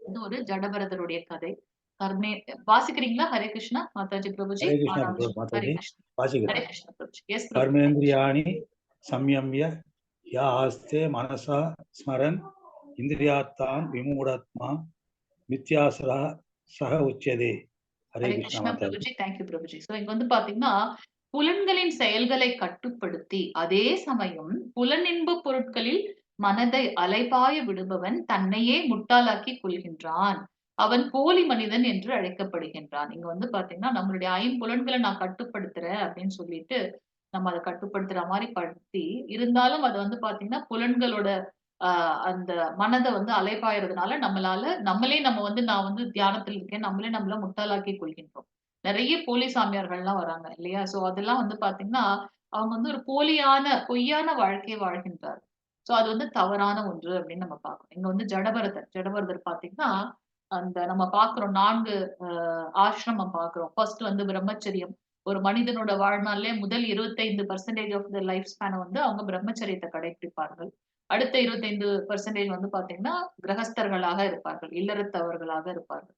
A: இது ஒரு ஜடபரதருடைய கதை. கர்மே வாசிக்கிறீங்களா? ஹரே கிருஷ்ணா மாதாஜி பிரபுஜி.
E: हरे कृष्ण
A: ஆனா ஹரே
E: माताजी
A: கிருஷ்ணா.
E: वाचिका
A: ஹரே கிருஷ்ணா பிரபுஜி. எஸ் பிரபு.
E: कर्मेन्द्रियाणि संयम्य या आस्ते मनसा स्मरन् इन्द्रियार्थान् विमूढात्मा मिथ्यासुरः सह उच्यते हरे
A: ஹரே
E: कृष्ण
A: கிருஷ்ணா
E: माताजी
A: பிரபுஜி. தேங்க்யூ பிரபுஜி. ஸோ இங்க வந்து பாத்தீங்கன்னா புலன்களின் செயல்களை கட்டுப்படுத்தி அதே சமயம் புலனின்ப பொருட்களில் மனதை அலைபாய விடுபவன் தன்னையே முட்டாளாக்கி கொள்கின்றான். அவன் போலி மனிதன் என்று அழைக்கப்படுகின்றான். இங்க வந்து பாத்தீங்கன்னா நம்மளுடைய ஐம்புலன்களை நான் கட்டுப்படுத்துறேன் அப்படின்னு சொல்லிட்டு நம்ம அதை கட்டுப்படுத்துற மாதிரி படுத்தி இருந்தாலும் அது வந்து பாத்தீங்கன்னா புலன்களோட அந்த மனதை வந்து அலைபாயறதுனால நம்ம வந்து நான் வந்து தியானத்தில் இருக்கேன் நம்மள முட்டாளாக்கி கொள்கின்றோம். நிறைய போலி சாமியார்கள்லாம் வராங்க இல்லையா? சோ அதெல்லாம் வந்து பாத்தீங்கன்னா அவங்க வந்து ஒரு பொய்யான வாழ்க்கையை வாழ்கின்றார். சோ அது வந்து தவறான ஒன்று அப்படின்னு நம்ம பார்க்கணும். இங்க வந்து ஜடபரதர் பாத்தீங்கன்னா அந்த நம்ம பார்க்கிறோம் 4 ஆசிரமம் பார்க்கிறோம். ஃபர்ஸ்ட் வந்து பிரம்மச்சரியம். ஒரு மனிதனோட வாழ்நாள்ல முதல் 25% ஆஃப் த லைஃப் ஸ்பேன வந்து அவங்க பிரம்மச்சரியத்தை கடைபிடிப்பார்கள். அடுத்த 25% வந்து பாத்தீங்கன்னா கிரகஸ்தர்களாக இருப்பார்கள். இல்லறத்தவர்களாக இருப்பார்கள்.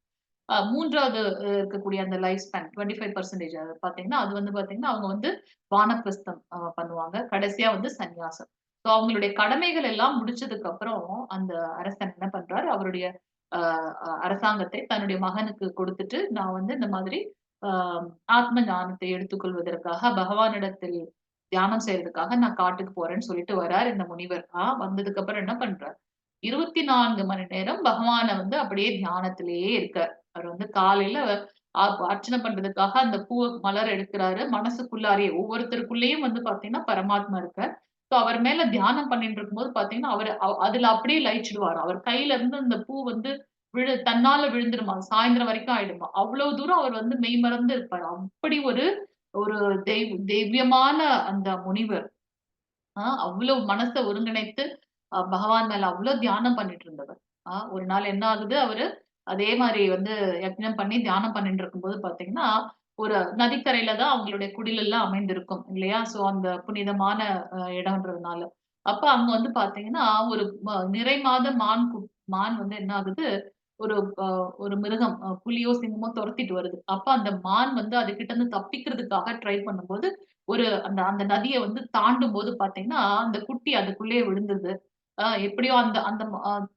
A: 3வது இருக்கக்கூடிய அந்த லைஃப் ஸ்பேன் 25% அது பாத்தீங்கன்னா, அது வந்து பாத்தீங்கன்னா, அவங்க வந்து வானப்பிரஸ்தம் பண்ணுவாங்க. கடைசியா வந்து சந்நியாசம். ஸோ அவங்களுடைய கடமைகள் எல்லாம் முடிச்சதுக்கு அப்புறம், அந்த அரசன் என்ன பண்றாரு, அவருடைய அ அ அரசாங்கத்தை தன்னுடைய மகனுக்கு கொடுத்துட்டு, நான் வந்து இந்த மாதிரி அ ஆத்ம ஞானத்தை எடுத்துக்கொள்வதற்காக பகவானிடத்தில் தியானம் செய்றதுக்காக நான் காட்டுக்கு போறேன்னு சொல்லிட்டு வராரு இந்த முனிவர். வந்ததுக்கு அப்புறம் என்ன பண்றார், 24 மணி நேரம் பகவான வந்து அப்படியே தியானத்திலேயே இருக்கார். அவர் வந்து காலையில அர்ச்சனை பண்றதுக்காக அந்த மலர் எடுக்குறாரு. மனசுக்குள்ளாரயே ஒவ்வொருத்தருக்குள்ளேயும் வந்து பாத்தீங்கன்னா, பரமாத்மா இருக்கார். சோ அவர் மேல தியானம் பண்ணிட்டு இருக்கும்போது பாத்தீங்கன்னா, அவரு அதுல அப்படியே லயிச்சுடுவாராம். அவர் கையில இருந்து அந்த பூ வந்து தன்னால விழுந்துருமா. சாயந்திரம் வரைக்கும் ஆயிடுமா. அவ்வளவு தூரம் அவர் வந்து மெய்மறந்து இருப்பாரு. அப்படி ஒரு ஒரு தெய்வியமான அந்த முனிவர். அவ்வளவு மனச ஒருங்கிணைத்து பகவான் மேல அவ்வளவு தியானம் பண்ணிட்டு இருந்தவர். ஒரு நாள் என்ன ஆகுது, அவரு அதே மாரி வந்து யக்ஞம் பண்ணி தியானம் பண்ணிட்டு இருக்கும்போது பார்த்தீங்கன்னா, ஒரு நதிக்கரையில தான் அவங்களுடைய குடில் எல்லாம் அமைந்திருக்கும் இல்லையா? சோ அந்த புனிதமான இடம்ன்றதுனால. அப்ப அங்க வந்து பார்த்தீங்கன்னா, ஒரு நிறை மாத மான் வந்து என்ன ஆகுது, ஒரு அ ஒரு மிருகம் புலியோ, சிங்கமோ தொரத்திட்டு வருது. அப்ப அந்த மான் வந்து அதுகிட்ட இருந்து தப்பிக்கிறதுக்காக ட்ரை பண்ணும்போது, அந்த அந்த நதிய வந்து தாண்டும்போது பார்த்தீங்கன்னா, அந்த குட்டி அதுக்குள்ளேயே விழுந்தது. எப்படியோ அந்த அந்த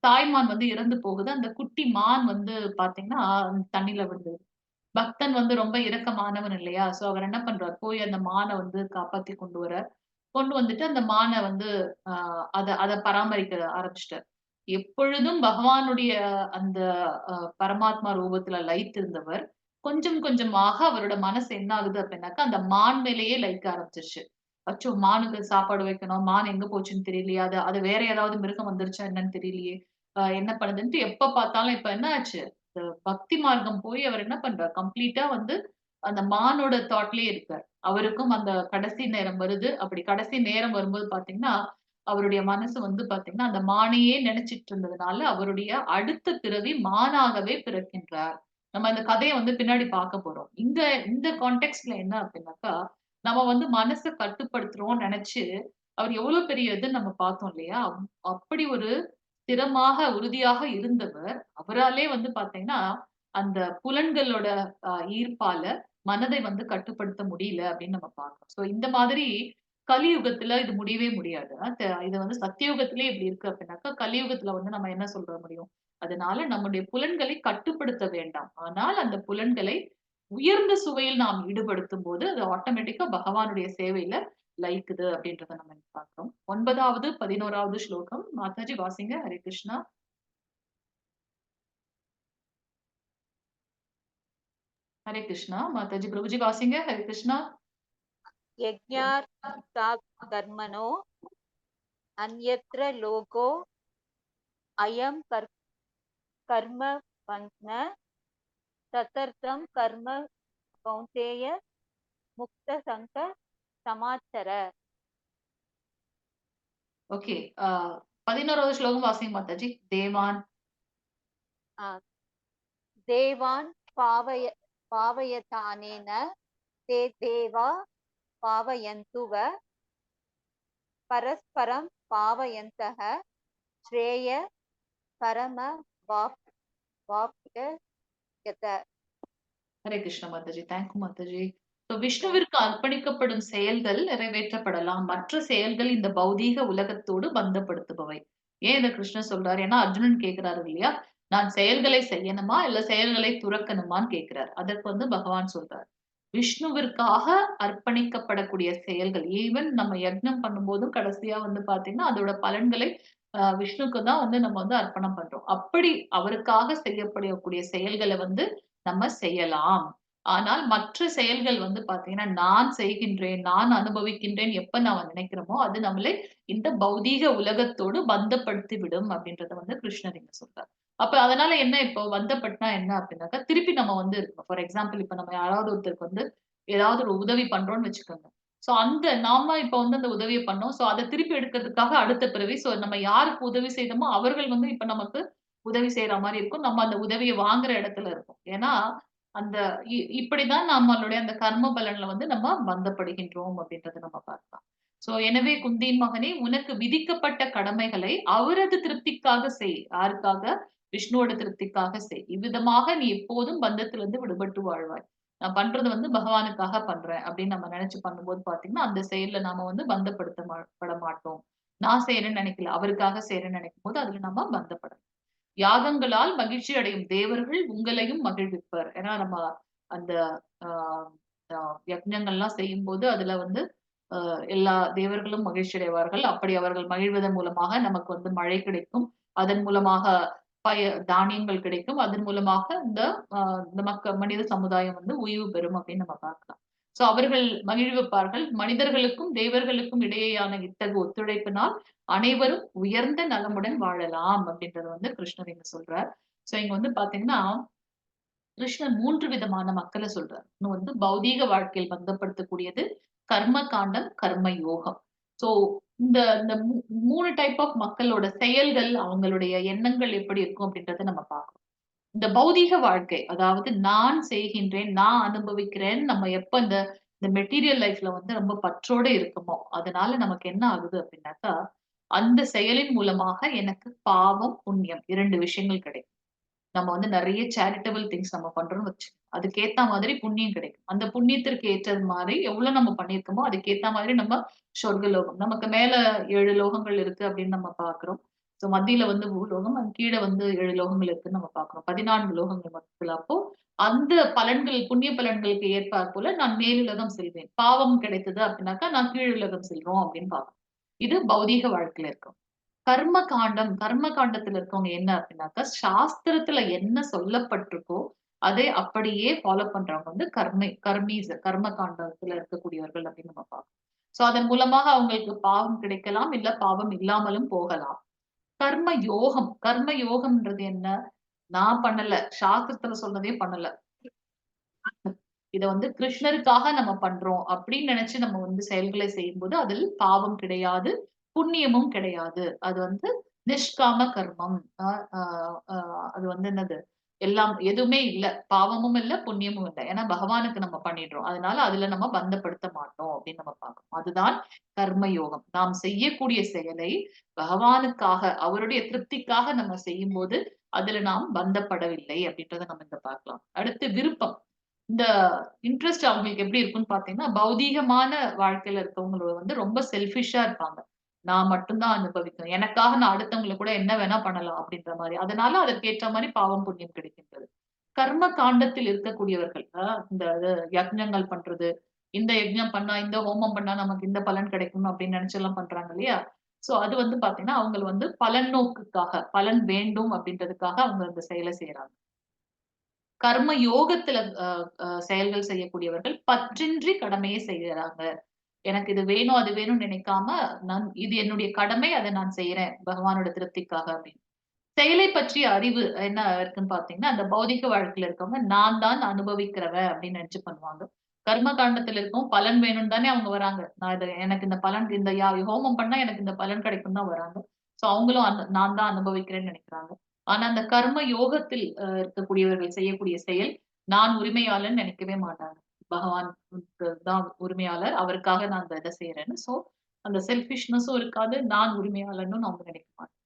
A: தாய்மான் வந்து இறந்து போகுது. அந்த குட்டி மான் வந்து பார்த்தீங்கன்னா, தண்ணீல விழுந்தது. பக்தன் வந்து ரொம்ப இரக்கமானவன் இல்லையா? சோ அவர் என்ன பண்றார், போய் அந்த மான வந்து காப்பாத்தி கொண்டு வரார். கொண்டு வந்துட்டு அந்த மான வந்து அ அத அத பராமரிக்க ஆரம்பிச்சுட்டார். எப்பொழுதும் பகவானுடைய அந்த பரமாத்மா ரூபத்துல லயித்திருந்தவர், கொஞ்சம் கொஞ்சமாக அவரோட மனசு என்ன ஆகுது அப்படின்னாக்கா, அந்த மான் மேலேயே லயிக்க ஆரம்பிச்சுருச்சு. அச்சோ! மானுக்கு சாப்பாடு வைக்கணும். மான் எங்க போச்சுன்னு தெரியலையே. அது அது வேற ஏதாவது மிருகம் வந்துருச்சா என்னன்னு தெரியலையே. என்ன பண்ணுதுன்ட்டு எப்ப பார்த்தாலும் இப்ப என்ன ஆச்சு, பக்தி மார்க்கம் போய் அவர் என்ன பண்றார், கம்ப்ளீட்டா வந்து அந்த மானோட தாட்லயே இருக்கார். அவருக்கும் அந்த கடைசி நேரம் வருது. அப்படி கடைசி நேரம் வரும்போது பார்த்தீங்கன்னா, அவருடைய மனசு வந்து பார்த்தீங்கன்னா, அந்த மானையே நினைச்சிட்டு இருந்ததுனால, அவருடைய அடுத்த பிறவி மானாகவே பிறக்கின்றார். நம்ம இந்த கதைய வந்து பின்னாடி பார்க்க போறோம். இந்த கான்டெக்ஸ்ட்ல என்ன அப்டின்னாக்கா, நம்ம வந்து மனச கட்டுப்படுத்துறோம்னு நெனச்சு, அவர் எவ்வளோ பெரிய இதுன்னு நம்ம பார்த்தோம் இல்லையா? அப்படி ஒரு ஸ்திரமாக, உறுதியாக இருந்தவர், அவராலே வந்து பார்த்தீங்கன்னா, அந்த புலன்களோட ஈர்ப்பால மனதை வந்து கட்டுப்படுத்த முடியல அப்படின்னு நம்ம பார்க்கிறோம். ஸோ இந்த மாதிரி கலியுகத்துல இது முடியவே முடியாது. இது வந்து சத்தியுகத்திலே இப்படி இருக்கு அப்படின்னாக்கா, கலியுகத்துல வந்து நம்ம என்ன சொல்ற முடியும்? அதனால நம்முடைய புலன்களை கட்டுப்படுத்த வேண்டாம். ஆனால் அந்த புலன்களை உயர்ந்த சுவையில் நாம் ஈடுபடுத்தும்போது, அது ஆட்டோமேட்டிக்கா பகவானுடைய சேவையில லயிக்குது அப்படின்றத நம்ம இங்க பார்க்கிறோம். 9வது, 11வது ஸ்லோகம் மாதாஜி வாசிங்க. ஹரே கிருஷ்ணா. ஹரே கிருஷ்ணா. மாதாஜி பிரபுஜி வாசிங்க. ஹரே கிருஷ்ணா.
C: यज्ञार्थात् कर्मणो अन्यत्र लोको अयं कर्म न तदर्थं कर्म कौन्तेय मुक्तसङ्ग समाचर.
A: ஓகே. 11வது ஸ்லோகம் வாசிங்க மாதாஜி. தேவான்
C: देवान् पावयतानेन ते देवा पावयन्तु व परस्परं पावयन्तः श्रेय परम वाप्य यत.
A: ஹரே கிருஷ்ண மாதாஜி. தேங்க்யூ மாதாஜி. ஸோ விஷ்ணுவிற்கு அர்ப்பணிக்கப்படும் செயல்கள் நிறைவேற்றப்படலாம். மற்ற செயல்கள் இந்த பௌதீக உலகத்தோடு பந்தப்படுத்துபவை. ஏன் இதை கிருஷ்ணர் சொல்றாரு? ஏன்னா அர்ஜுனன் கேட்கிறாரு இல்லையா, நான் செயல்களை செய்யணுமா இல்ல செயல்களை துறக்கணுமான்னு கேட்கிறார். அதற்கு வந்து பகவான் சொல்றார், விஷ்ணுவிற்காக அர்ப்பணிக்கப்படக்கூடிய செயல்கள், ஈவன் நம்ம யக்ஞம் பண்ணும்போதும் கடைசியா வந்து பாத்தீங்கன்னா அதோட பலன்களை விஷ்ணுக்கு தான் வந்து நம்ம வந்து அர்ப்பணம் பண்றோம். அப்படி அவருக்காக செய்யப்படக்கூடிய செயல்களை வந்து நம்ம செய்யலாம். ஆனால் மற்ற செயல்கள் வந்து பாத்தீங்கன்னா, நான் செய்கின்றேன், நான் அனுபவிக்கின்றேன் எப்ப நாம நினைக்கிறோமோ, அது நம்மளை இந்த பௌதீக உலகத்தோடு பந்தப்படுத்தி விடும் அப்படின்றத வந்து கிருஷ்ணர் இங்க சொல்றார். அப்ப அதனால என்ன, இப்போ பந்தப்பட்டா என்ன அப்படின்னாக்கா, திருப்பி நம்ம வந்து ஃபார் எக்ஸாம்பிள் இப்ப நம்ம யாராவது ஒருத்தருக்கு வந்து ஏதாவது ஒரு உதவி பண்றோம்னு வச்சுக்கோங்க. சோ அந்த நாம இப்ப வந்து அந்த உதவிய பண்ணோம். சோ அத திருப்பி எடுக்கிறதுக்காக அடுத்த பிறவி, சோ நம்ம யாருக்கு உதவி செய்தோமோ அவர்கள் வந்து இப்ப நமக்கு உதவி செய்ற மாரி இருக்கும். நம்ம அந்த உதவிய வாங்குற இடத்துல இருப்போம். ஏன்னா, அந்த இப்படிதான் நம்மளுடைய அந்த கர்ம பலன்ல வந்து நம்ம பந்தப்படுகின்றோம் அப்படின்றத நம்ம பார்க்கலாம். சோ எனவே குந்தியின் மகனே, உனக்கு விதிக்கப்பட்ட கடமைகளை அவரது திருப்திக்காக செய். யாருக்காக? விஷ்ணுவோட திருப்திக்காக செய். இவ்விதமாக நீ எப்போதும் பந்தத்திலிருந்து விடுபட்டு வாழ்வாய். நான் பண்றது வந்து பகவானுக்காக பண்றேன் அப்படின்னு நம்ம நினைச்சு பண்ணும்போது பாத்தீங்கன்னா, அந்த செயல்ல நாம வந்து பட மாட்டோம். நான் செய்றேன்னு நினைக்கல, அவருக்காக செய்றேன்னு நினைக்கும்போது அதுல நம்ம பந்தப்படலாம். யாகங்களால் மகிழ்ச்சி அடையும் தேவர்கள் உங்களையும் மகிழ்விப்பர். ஏன்னா நம்ம அந்த ஆஹ் யக்ஞங்கள்லாம் செய்யும்போது அதுல வந்து எல்லா தேவர்களும் மகிழ்ச்சி அடைவார்கள். அப்படி அவர்கள் மகிழ்வதன் மூலமாக நமக்கு வந்து மழை கிடைக்கும். அதன் மூலமாக தானியங்கள் கிடைக்கும். அதன் மூலமாக இந்த மனித சமுதாயம் வந்து உய்வு பெறும் அப்படின்னு நம்ம பார்க்கலாம். சோ அவர்கள் மகிழ்விப்பார்கள். மனிதர்களுக்கும் தேவர்களுக்கும் இடையேயான இத்தகைய ஒத்துழைப்பினால் அனைவரும் உயர்ந்த நலமுடன் வாழலாம் அப்படின்றத வந்து கிருஷ்ணர் இங்க சொல்றார். சோ இங்க வந்து பாத்தீங்கன்னா, கிருஷ்ணர் 3 விதமான மக்கள சொல்றார். ஒண்ணு வந்து பௌதீக வாழ்க்கையில் பந்தப்படுத்தக்கூடியது, கர்ம காண்டம், கர்ம யோகம். சோ இந்த இந்த 3 டைப் ஆஃப் மக்களோட செயல்கள், அவங்களுடைய எண்ணங்கள் எப்படி இருக்கும் அப்படின்றத நம்ம பார்க்கணும். இந்த பௌதீக வாழ்க்கை, அதாவது நான் செய்கின்றேன், நான் அனுபவிக்கிறேன். நம்ம எப்ப இந்த இந்த மெட்டீரியல் லைஃப்ல வந்து ரொம்ப பற்றோட இருக்குமோ, அதனால நமக்கு என்ன ஆகுது அப்படின்னாக்கா, அந்த செயலின் மூலமாக எனக்கு பாவம், புண்ணியம் 2 விஷயங்கள் கிடைக்கும். நம்ம வந்து நெறைய சேரிட்டபிள் திங்ஸ் நம்ம பண்றோம்னு அதுக்கேத்த மாதிரி புண்ணியம் கிடைக்கும். அந்த புண்ணியத்திற்கு ஏற்றது மாரி எவ்வளவு நம்ம பண்ணியிருக்கோமோ, அதுக்கேத்த மாதிரி நம்ம சொர்க்கலோகம். நமக்கு மேல 7 லோகங்கள் இருக்கு அப்படின்னு நம்ம பார்க்கிறோம். சோ மத்தியில வந்து பூலோகம், அது கீழ வந்து 7 லோகங்கள் இருக்குன்னு நம்ம பார்க்கிறோம். 14 லோகங்கள் மொத்தத்துல. அப்போ அந்த பலன்கள், புண்ணிய பலன்களுக்கு ஏற்றாற் போல நான் மேலுலகம் செல்வேன். பாவம் கிடைத்தது அப்படின்னாக்கா, நான் கீழுலகம் செல்றோம் அப்படின்னு பார்க்கிறோம். இது பௌதீக வாழ்க்கையில இருக்கும். கர்ம காண்டம். கர்ம காண்டத்துல இருக்கவங்க என்ன அப்படின்னாக்கா, சாஸ்திரத்துல என்ன சொல்லப்பட்டிருக்கோ, அதை அப்படியே ஃபாலோ பண்றவங்க வந்து கர்மீஸ், கர்ம காண்டத்துல இருக்கக்கூடியவர்கள் அப்படின்னு நம்ம பார்க்கிறோம். சோ அதன் மூலமாக அவங்களுக்கு பாவம் கிடைக்கலாம், இல்ல பாவம் இல்லாமலும் போகலாம். கர்ம யோகம். கர்ம யோகம்ன்றது என்ன? நான் பண்ணல. சாஸ்திரத்துல சொன்னதே பண்ணல. இத வந்து கிருஷ்ணருக்காக நம்ம பண்றோம் அப்படின்னு நினைச்சு நம்ம வந்து செயல்களை செய்யும்போது அதில் பாவம் கிடையாது, புண்ணியமும் கிடையாது. அது வந்து நிஷ்காம கர்மம். அது வந்து என்னது? எல்லாம் எதுவுமே இல்ல. பாவமும் இல்ல, புண்ணியமும் இல்ல. ஏன்னா பகவானுக்கு நம்ம பண்ணிடுறோம். அதனால அதுல நம்ம பந்தப்படுத்த மாட்டோம் அப்படின்னு நம்ம பார்க்கணும். அதுதான் கர்ம யோகம். நாம் செய்யக்கூடிய செயலை பகவானுக்காக, அவருடைய திருப்திக்காக நம்ம செய்யும்போது அதுல நாம் பந்தப்படவில்லை அப்படின்றத நம்ம இங்க பார்க்கலாம். அடுத்து விருப்பம். இந்த இன்ட்ரெஸ்ட் அவங்களுக்கு எப்படி இருக்குன்னு பார்த்தீங்கன்னா, பௌதீகமான வாழ்க்கையில இருக்கவங்க வந்து ரொம்ப செல்ஃபிஷ்ஷா இருப்பாங்க. நான் மட்டும் தான் அனுபவிக்கணும். எனக்காக நான் அடுத்தவங்களுக்கு கூட என்ன வேணா பண்ணலாம் அப்படின்ற மாரி. அதனால அதற்கு ஏற்ற மாரி பாவம், புண்ணியம் கிடைக்கின்றது. கர்ம காண்டத்தில் இருக்கக்கூடியவர்கள், இந்த யக்ஞங்கள் பண்றது, இந்த யக்ஞம் பண்ணா, இந்த ஹோமம் பண்ணா நமக்கு இந்த பலன் கிடைக்கும் அப்படின்னு நினைச்செல்லாம் பண்றாங்க இல்லையா? சோ அது வந்து பார்த்தீங்கன்னா, அவங்க வந்து பலன் நோக்குக்காக, பலன் வேண்டும் அப்படின்றதுக்காக அவங்க அந்த செயல செய்றாங்க. கர்ம யோகத்துல அ அ செயல்கள் செய்யக்கூடியவர்கள் பற்றின்றி கடமையை செய்யறாங்க. எனக்கு இது வேணும், அது வேணும்னு நினைக்காம, இது என்னுடைய கடமை, அத நான் செய்றேன். பகவானோட திருப்திக்காக அப்படின்னு. செயலை பற்றிய அறிவு என்ன இருக்குன்னு பார்த்தீங்கன்னா, அந்த பௌதிக வாழ்க்கையில இருக்கவங்க, நான் தான் அனுபவிக்கிறவன் அப்படின்னு நினைச்சு பண்ணுவாங்க. கர்ம காண்டத்துல இருக்கவும் பலன் வேணும்னு தானே அவங்க வராங்க. எனக்கு இந்த பலன், இந்த ஹோமம் பண்ணா எனக்கு இந்த பலன் கிடைக்கும்னு தான் வராங்க. சோ அவங்களும் நான் தான் அனுபவிக்கிறேன்னு நினைக்கிறாங்க. ஆனா அந்த கர்ம யோகத்தில் இருக்கக்கூடியவர்கள் செய்யக்கூடிய செயல், நான் உரிமையாளன்னு நினைக்கவே மாட்டாங்க. பகவான் தான் உரிமையாளர். அவருக்காக நான் இந்த இத செய்றேன்னு. சோ அந்த செல்ஃபிஷ்னஸும் இருக்காது, நான் உரிமையாளனும் நம்ம நினைக்க மாட்டோம்.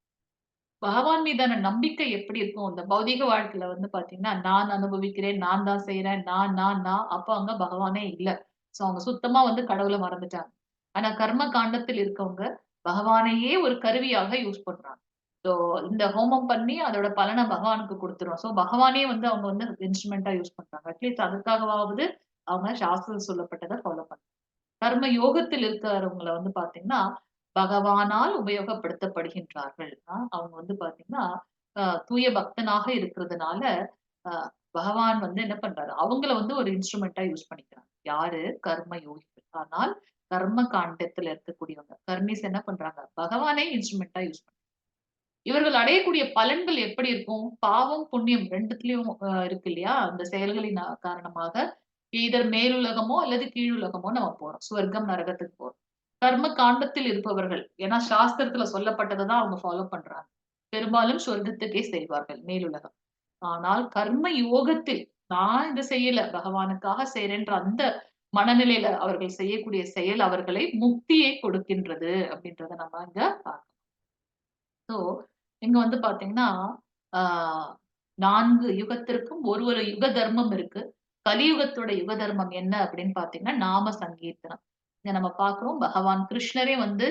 A: பகவான் மீதான நம்பிக்கை எப்படி இருக்கும்? இந்த பௌதீக வாழ்க்கையில வந்து பாத்தீங்கன்னா, நான் அனுபவிக்கிறேன், நான் தான் செய்றேன், நான். அப்ப அங்க பகவானே இல்ல. சோ அவங்க சுத்தமா வந்து கடவுள மறந்துட்டாங்க. ஆனா கர்ம காண்டத்தில் இருக்கவங்க, பகவானையே ஒரு கருவியாக யூஸ் பண்றாங்க. சோ இந்த ஹோமம் பண்ணி அதோட பலன பகவானுக்கு குடுத்துரும். சோ பகவானே வந்து அவங்க வந்து இன்ஸ்ட்ருமென்ட்டா யூஸ் பண்றாங்க. அட்லீஸ்ட் அதுக்காகவாவது அவங்க சாஸ்திரத்துல சொல்லப்பட்டத ஃபாலோ பண்றாங்க. கர்ம யோகத்தில் இருக்கிறவங்கள வந்து பாத்தீங்கன்னா, பகவானால் உபயோகப்படுத்தப்படுகின்றார்கள். அவங்க வந்து பாத்தீங்கன்னா, தூய பக்தனாக இருக்கிறதுனால, அ பகவான் வந்து என்ன பண்றாரு, அவங்கள வந்து ஒரு இன்ஸ்ட்ருமென்ட்டா யூஸ் பண்ணிக்கிறாங்க. யாரு? கர்ம யோகிகள். ஆனால் கர்ம காண்டத்துல இருக்கக்கூடியவங்க. கர்மிஸ் என்ன பண்றாங்க? பகவானே இன்ஸ்ட்ருமென்ட்டா யூஸ் பண்றாங்க. இவர்கள் அடையக்கூடிய பலன்கள் எப்படி இருக்கும்? பாவம், புண்ணியம் 2த்துலயும் இருக்கு இல்லையா? அந்த செயல்களின் காரணமாக எய்தர் மேலுலகமோ அல்லது கீழுலகமோ நம்ம போறோம். சுவர்க்கம், நரகத்துக்கு போறோம். கர்ம காண்டத்தில் இருப்பவர்கள், ஏன்னா சாஸ்திரத்துல சொல்லப்பட்டத தான் அவங்க ஃபாலோ பண்றாங்க. பெரும்பாலும் சொர்க்கத்துக்கே செல்வார்கள், மேலுலகம். ஆனால் கர்ம யோகத்தில், நான் இத செய்யல, பகவானுக்காக செய்றேன்ற அந்த மனநிலையில அவர்கள் செய்யக்கூடிய செயல் அவர்களை முக்தியை கொடுக்கின்றது அப்படின்றத நம்ம இங்க பார்க்கிறோம். ஸோ, இங்க வந்து பார்த்தீங்கன்னா, ஆ 4 யுகத்திற்கும் ஒரு யுக தர்மம் இருக்கு. கலியுகத்தோட யுக தர்மம் என்ன அப்படின்னு பார்த்தீங்கன்னா, நாம சங்கீர்த்தனம். இங்க நம்ம பார்க்கிறோம் பகவான் கிருஷ்ணரே வந்து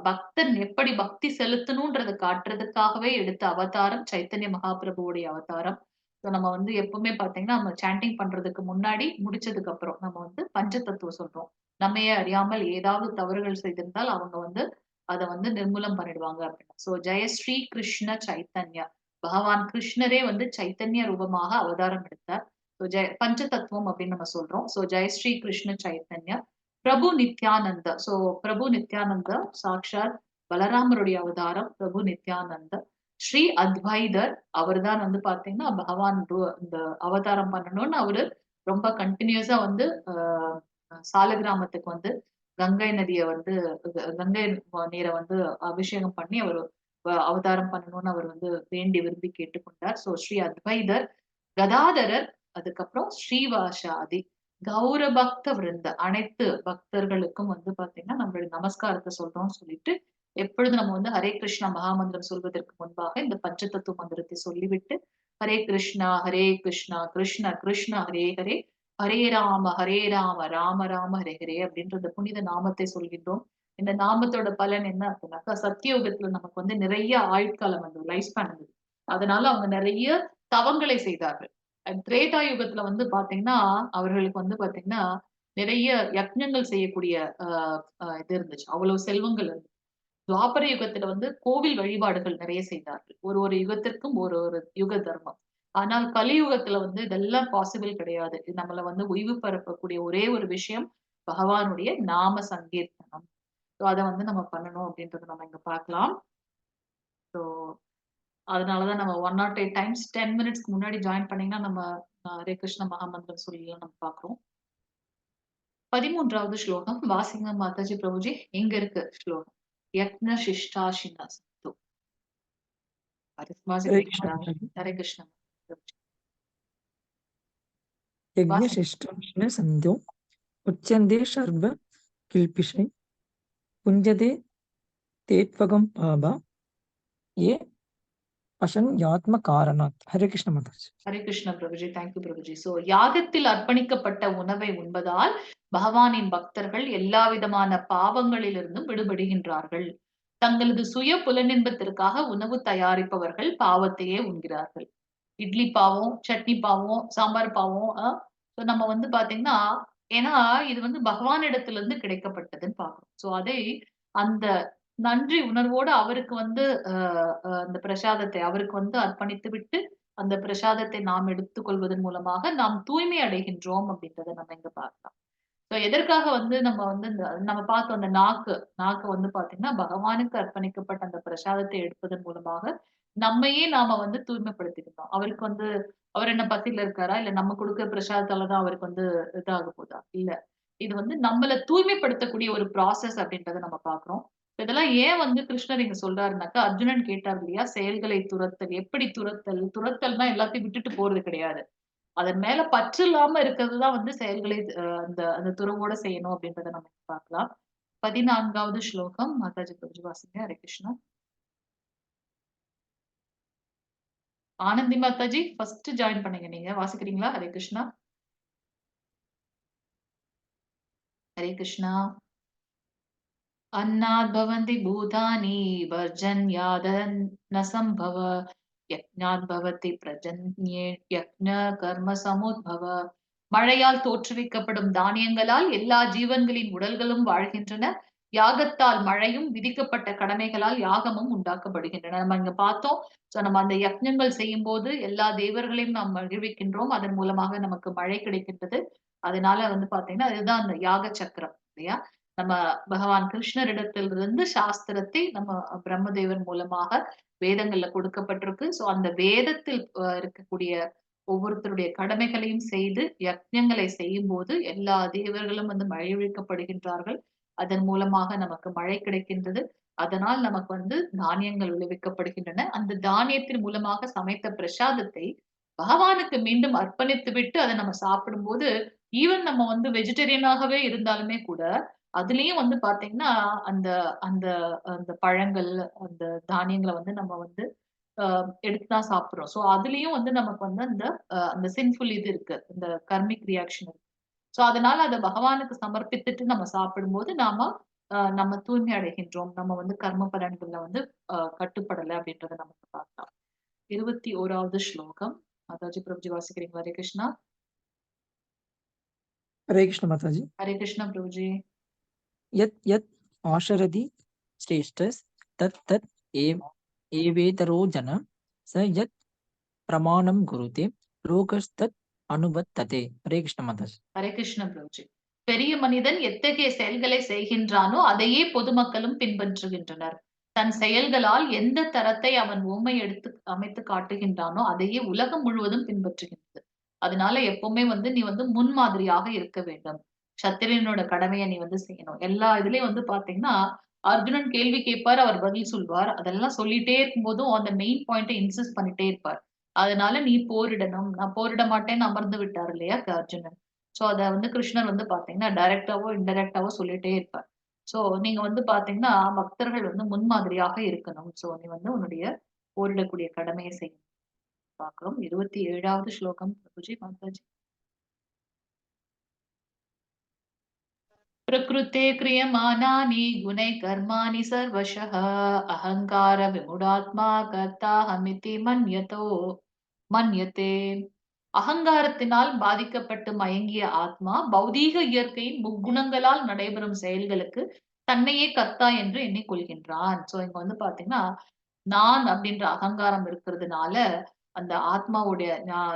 A: பக்தன் எப்படி பக்தி செலுத்தணும்ன்றத காட்டுறதுக்காகவே எடுத்த அவதாரம் சைத்தன்ய மகாபிரபுவுடைய அவதாரம். ஸோ நம்ம வந்து எப்பவுமே பார்த்தீங்கன்னா, நம்ம சாண்டிங் பண்றதுக்கு முன்னாடி, முடிச்சதுக்கு அப்புறம் நம்ம வந்து பஞ்ச தத்துவம் சொல்றோம். நம்மையே அறியாமல் ஏதாவது தவறுகள் செய்திருந்தால் அவங்க வந்து அத வந்து நிர்மூலம் பண்ணிடுவாங்க அப்படின்னு. சோ ஜெயஸ்ரீ கிருஷ்ண சைத்தன்யா. பகவான் கிருஷ்ணரே வந்து சைத்தன்ய ரூபமாக அவதாரம் எடுத்தார். சோ பஞ்ச தத்துவம் அப்படின்னு நம்ம சொல்றோம். சோ ஜெயஸ்ரீ கிருஷ்ண சைத்தன்யா. பிரபு நித்யானந்த. சோ பிரபு நித்யானந்த சாக்ஷாத் பலராமருடைய அவதாரம் பிரபு நித்யானந்த. ஸ்ரீ அத்வைதர் அவர்தான் வந்து பாத்தீங்கன்னா பகவான் இந்த அவதாரம் பண்ணணும்னு அவரு ரொம்ப கண்டினியூஸா வந்து சாலக்கிராமத்துக்கு வந்து கங்கை நதிய வந்து கங்கை நீரை வந்து அபிஷேகம் பண்ணி அவர் அவதாரம் பண்ணணும்னு அவர் வந்து வேண்டி விரும்பி கேட்டுக்கொண்டார். சோ ஸ்ரீ அத்வைதர், கதாதரர், அதுக்கப்புறம் ஸ்ரீவாசாதி கௌர பக்த விருந்த அனைத்து பக்தர்களுக்கும் வந்து பாத்தீங்கன்னா நம்மளுடைய நமஸ்காரத்தை சொல்றோம்னு சொல்லிட்டு எப்பொழுது நம்ம வந்து ஹரே கிருஷ்ணா மகாமந்திரம் சொல்வதற்கு முன்பாக இந்த பஞ்சதத்துவ மந்திரத்தை சொல்லிவிட்டு ஹரே கிருஷ்ணா கிருஷ்ண கிருஷ்ண ஹரே ஹரே ஹரே ராம ராம ராம ஹரே ஹரே அப்படின்ற இந்த புனித நாமத்தை சொல்கின்றோம். இந்த நாமத்தோட பலன் என்ன அப்படின்னாக்கா சத்தியோகத்துல நமக்கு வந்து நிறைய ஆயுட்காலம் வந்து லைஃப் ஸ்பேன் இருந்தது. அதனால அவங்க நிறைய தவங்களை செய்தார்கள். திரேதா யுகத்துல வந்து பாத்தீங்கன்னா அவர்களுக்கு வந்து பாத்தீங்கன்னா நிறைய யக்ஞங்கள் செய்யக்கூடிய இது இருந்துச்சு. அவ்வளவு செல்வங்கள் இருந்துச்சு. துவாபர யுகத்துல வந்து கோவில் வழிபாடுகள் நிறைய செய்தார்கள். ஒரு யுகத்திற்கும் ஒரு யுக தர்மம். ஆனால் கலியுகத்துல வந்து இதெல்லாம் பாசிபிள் கிடையாது. இது நம்மள வந்து உய்வு பரப்பக்கூடிய ஒரே ஒரு விஷயம் பகவானுடைய நாம சங்கீர்த்தனம். ஸோ அத வந்து நம்ம பண்ணணும் அப்படின்றத நம்ம இங்க பார்க்கலாம். ஸோ அதனாலதான் நம்ம 108 டைம்ஸ் 10 மினிட்ஸ்க்கு முன்னாடி ஜாயின் பண்ணீங்கன்னா நம்ம ஹரே கிருஷ்ண மகாமந்திரம் சொல்லலாம் நம்ம பார்க்கிறோம். 13வது ஸ்லோகம் வாசிங்க மாதாஜி பிரபுஜி. எங்க இருக்கு ஸ்லோகம்? யக்ஞ சிஷ்டாஷினா சந்து.
B: हरे कृष्ण माताजी।
A: हरे कृष्ण
B: यज्ञशिष्टाश्न सन्ध्यो उच्यन्ते सर्व किल्पिषै पुञ्जते तेत्वगं पापा ये அசஞ்ஞாத்ம காரணாத். ஹரே கிருஷ்ண மாதாஜி.
A: ஹரே கிருஷ்ண பிரபுஜி. தேங்க்யூ பிரபுஜி. சோ யாகத்தில் அர்ப்பணிக்கப்பட்ட உணவை உண்பதால் பகவானின் பக்தர்கள் எல்லா விதமான பாவங்களிலிருந்தும் விடுபடுகின்றார்கள். தங்களது சுய புலனின்பத்திற்காக உணவு தயாரிப்பவர்கள் பாவத்தையே உண்கிறார்கள். இட்லி பாவம், சட்னி பாவம், சாம்பார் பாவம். நம்ம வந்து பாத்தீங்கன்னா, ஏன்னா இது வந்து பகவானிடத்துல இருந்து கிடைக்கப்பட்டதுன்னு பார்க்கிறோம். சோ அதை அந்த நன்றி உணர்வோடு அவருக்கு வந்து அந்த பிரசாதத்தை அவருக்கு வந்து அர்ப்பணித்து விட்டு அந்த பிரசாதத்தை நாம் எடுத்துக்கொள்வதன் மூலமாக நாம் தூய்மை அடைகின்றோம் அப்படின்றத நம்ம இங்க பார்க்கலாம். எதற்காக வந்து நம்ம வந்து நம்ம பார்த்தோம் அந்த நாக்கு வந்து பாத்தீங்கன்னா பகவானுக்கு அர்ப்பணிக்கப்பட்ட அந்த பிரசாதத்தை எடுப்பதன் மூலமாக நம்மையே நாம வந்து தூய்மைப்படுத்திக்கிட்டோம். அவருக்கு வந்து அவர் என்ன பசியில இருக்காரா? இல்ல நம்ம கொடுக்கிற பிரசாதத்தாலதான் அவருக்கு வந்து இதாக போதா? இல்ல. இது வந்து நம்மள தூய்மைப்படுத்தக்கூடிய ஒரு ப்ராசஸ் அப்படின்றத நம்ம பார்க்கிறோம். இதெல்லாம் ஏன் வந்து கிருஷ்ணர் இங்க சொல்றாருனாக்கா, அர்ஜுனன் கேட்டார் இல்லையா? செயல்களை துரத்தல். எப்படி துரத்தல்? துரத்தல்னா எல்லாத்தையும் விட்டுட்டு போறது கிடையாது. அதன் மேல பற்று இல்லாம இருக்கிறது தான் வந்து செயல்களை அந்த அந்த துறவோட செய்யணும் அப்படின்றத நம்ம பார்க்கலாம். 14வது ஸ்லோகம் மாதாஜி பிரபுஜி வாசிங்க. ஹரே கிருஷ்ணா. ஆனந்தி மாதாஜி ஃபர்ஸ்ட் ஜாயின் பண்ணீங்க, நீங்க வாசிக்கிறீங்களா? ஹரே கிருஷ்ணா. ஹரே கிருஷ்ணா. अन्नाद् भवन्ति भूतानि पर्जन्यादन् न सम्भव यज्ञात् भवति प्रजन्ये யக்ஞ கர்ம சமுத்பவ. மழையால் தோற்றுவிக்கப்படும் தானியங்களால் எல்லா ஜீவன்களின் உடல்களும் வாழ்கின்றன. யாகத்தால் மழையும் விதிக்கப்பட்ட கடமைகளால் யாகமும் உண்டாக்கப்படுகின்றன. நம்ம இங்க பார்த்தோம். சோ நம்ம அந்த யக்ஞங்கள் செய்யும் போது எல்லா தேவர்களையும் நாம் மகிழ்விக்கின்றோம். அதன் மூலமாக நமக்கு மழை கிடைக்கின்றது. அதனால வந்து பாத்தீங்கன்னா அதுதான் அந்த யாக சக்கரம் இல்லையா. நம்ம பகவான் கிருஷ்ணரிடத்திலிருந்து சாஸ்திரத்தை நம்ம பிரம்மதேவன் மூலமாக வேதங்கள்ல கொடுக்கப்பட்டிருக்கு. சோ அந்த வேதத்தில் இருக்கக்கூடிய ஒவ்வொருத்தருடைய கடமைகளையும் செய்து யக்ஞங்களை செய்யும் போது எல்லா தேவர்களும் வந்து மழையொழிக்கப்படுகின்றார்கள். அதன் மூலமாக நமக்கு மழை கிடைக்கின்றது. அதனால் நமக்கு வந்து தானியங்கள் விளைவிக்கப்படுகின்றன. அந்த தானியத்தின் மூலமாக சமைத்த பிரசாதத்தை பகவானுக்கு மீண்டும் அர்ப்பணித்து விட்டு அதை நம்ம சாப்பிடும்போது ஈவன் நம்ம வந்து வெஜிடேரியனாகவே இருந்தாலுமே கூட அதுலயும் வந்து பாத்தீங்கன்னா அந்த அந்த அந்த பழங்கள் அந்த தானியங்களை வந்து நம்ம வந்து எடுத்துதான் சாப்பிடுறோம். சோ அதுலயும் வந்து நமக்கு வந்து அந்த சின்ஃபுல் இது இருக்கு, இந்த கர்மிக் ரியாக்ஷன் இருக்கு. சோ அதனால அதை பகவானுக்கு சமர்ப்பித்துட்டு நம்ம சாப்பிடும்போது நம்ம தூய்மை அடைகின்றோம். நம்ம வந்து கர்ம பலன்கள்ல வந்து கட்டுப்படலை அப்படின்றத நமக்கு பார்க்கலாம். 21வது ஸ்லோகம் மாதாஜி பிரபுஜி வாசிக்கிறீங்களா? ஹரே கிருஷ்ணா.
B: हरे कृष्ण माताजी.
A: ஹரே கிருஷ்ணா பிரபுஜி.
B: यत् यत् आशरति श्रेष्ठस् तत् तत् एवेतरो जन स यत् प्रमाणं गुरुते लोकस्तत् अनुवर्तते. हरे कृष्ण माताजी.
A: ஹரே கிருஷ்ண பிரபுஜி. பெரிய மனிதன் எத்தகைய செயல்களை செய்கின்றானோ அதையே பொதுமக்களும் பின்பற்றுகின்றனர். தன் செயல்களால் எந்த தரத்தை அவன் உண்மை எடுத்து அமைத்து காட்டுகின்றானோ அதையே உலகம் முழுவதும் பின்பற்றுகின்றது. அதனால எப்பவுமே வந்து நீ வந்து முன்மாதிரியாக இருக்க வேண்டும். சத்திரியனோட கடமையை நீ வந்து செய்யணும். எல்லா இதுலயும் வந்து பாத்தீங்கன்னா அர்ஜுனன் கேள்வி கேட்பார், அவர் பதில் சொல்வார். அதெல்லாம் சொல்லிட்டே இருக்கும் போதும் அந்த மெயின் பாயிண்ட்டை இன்சிஸ்ட் பண்ணிட்டே இருப்பார். அதனால நீ போரிடணும், நான் போரிட மாட்டேன்னு அமர்ந்து விட்டார் இல்லையா அர்ஜுனன். சோ அத வந்து கிருஷ்ணர் வந்து பாத்தீங்கன்னா டைரக்டாவோ இன்டைரக்டாவோ சொல்லிட்டே இருப்பார். சோ நீங்க வந்து பாத்தீங்கன்னா பக்தர்கள் வந்து முன்மாதிரியாக இருக்கணும். சோ நீ வந்து உன்னுடைய போரிடக்கூடிய கடமையை செய்யணும் பாக்குறோம். 27வது ஸ்லோகம் பிரபுஜி மாதாஜி. प्रकृते क्रियमाणानि गुणैः कर्माणि सर्वशः अहङ्कार विमूढात्मा कर्ताहमिति மன்யதே. அகங்காரத்தினால் பாதிக்கப்பட்டு மயங்கிய ஆத்மா பௌதீக இயற்கையின் முக்குணங்களால் நடைபெறும் செயல்களுக்கு தன்னையே கர்த்தா என்று எண்ணிக்கொள்கின்றான். சோ இங்க வந்து பாத்தீங்கன்னா நான் அப்படின்ற அகங்காரம் இருக்கிறதுனால அந்த ஆத்மாவுடைய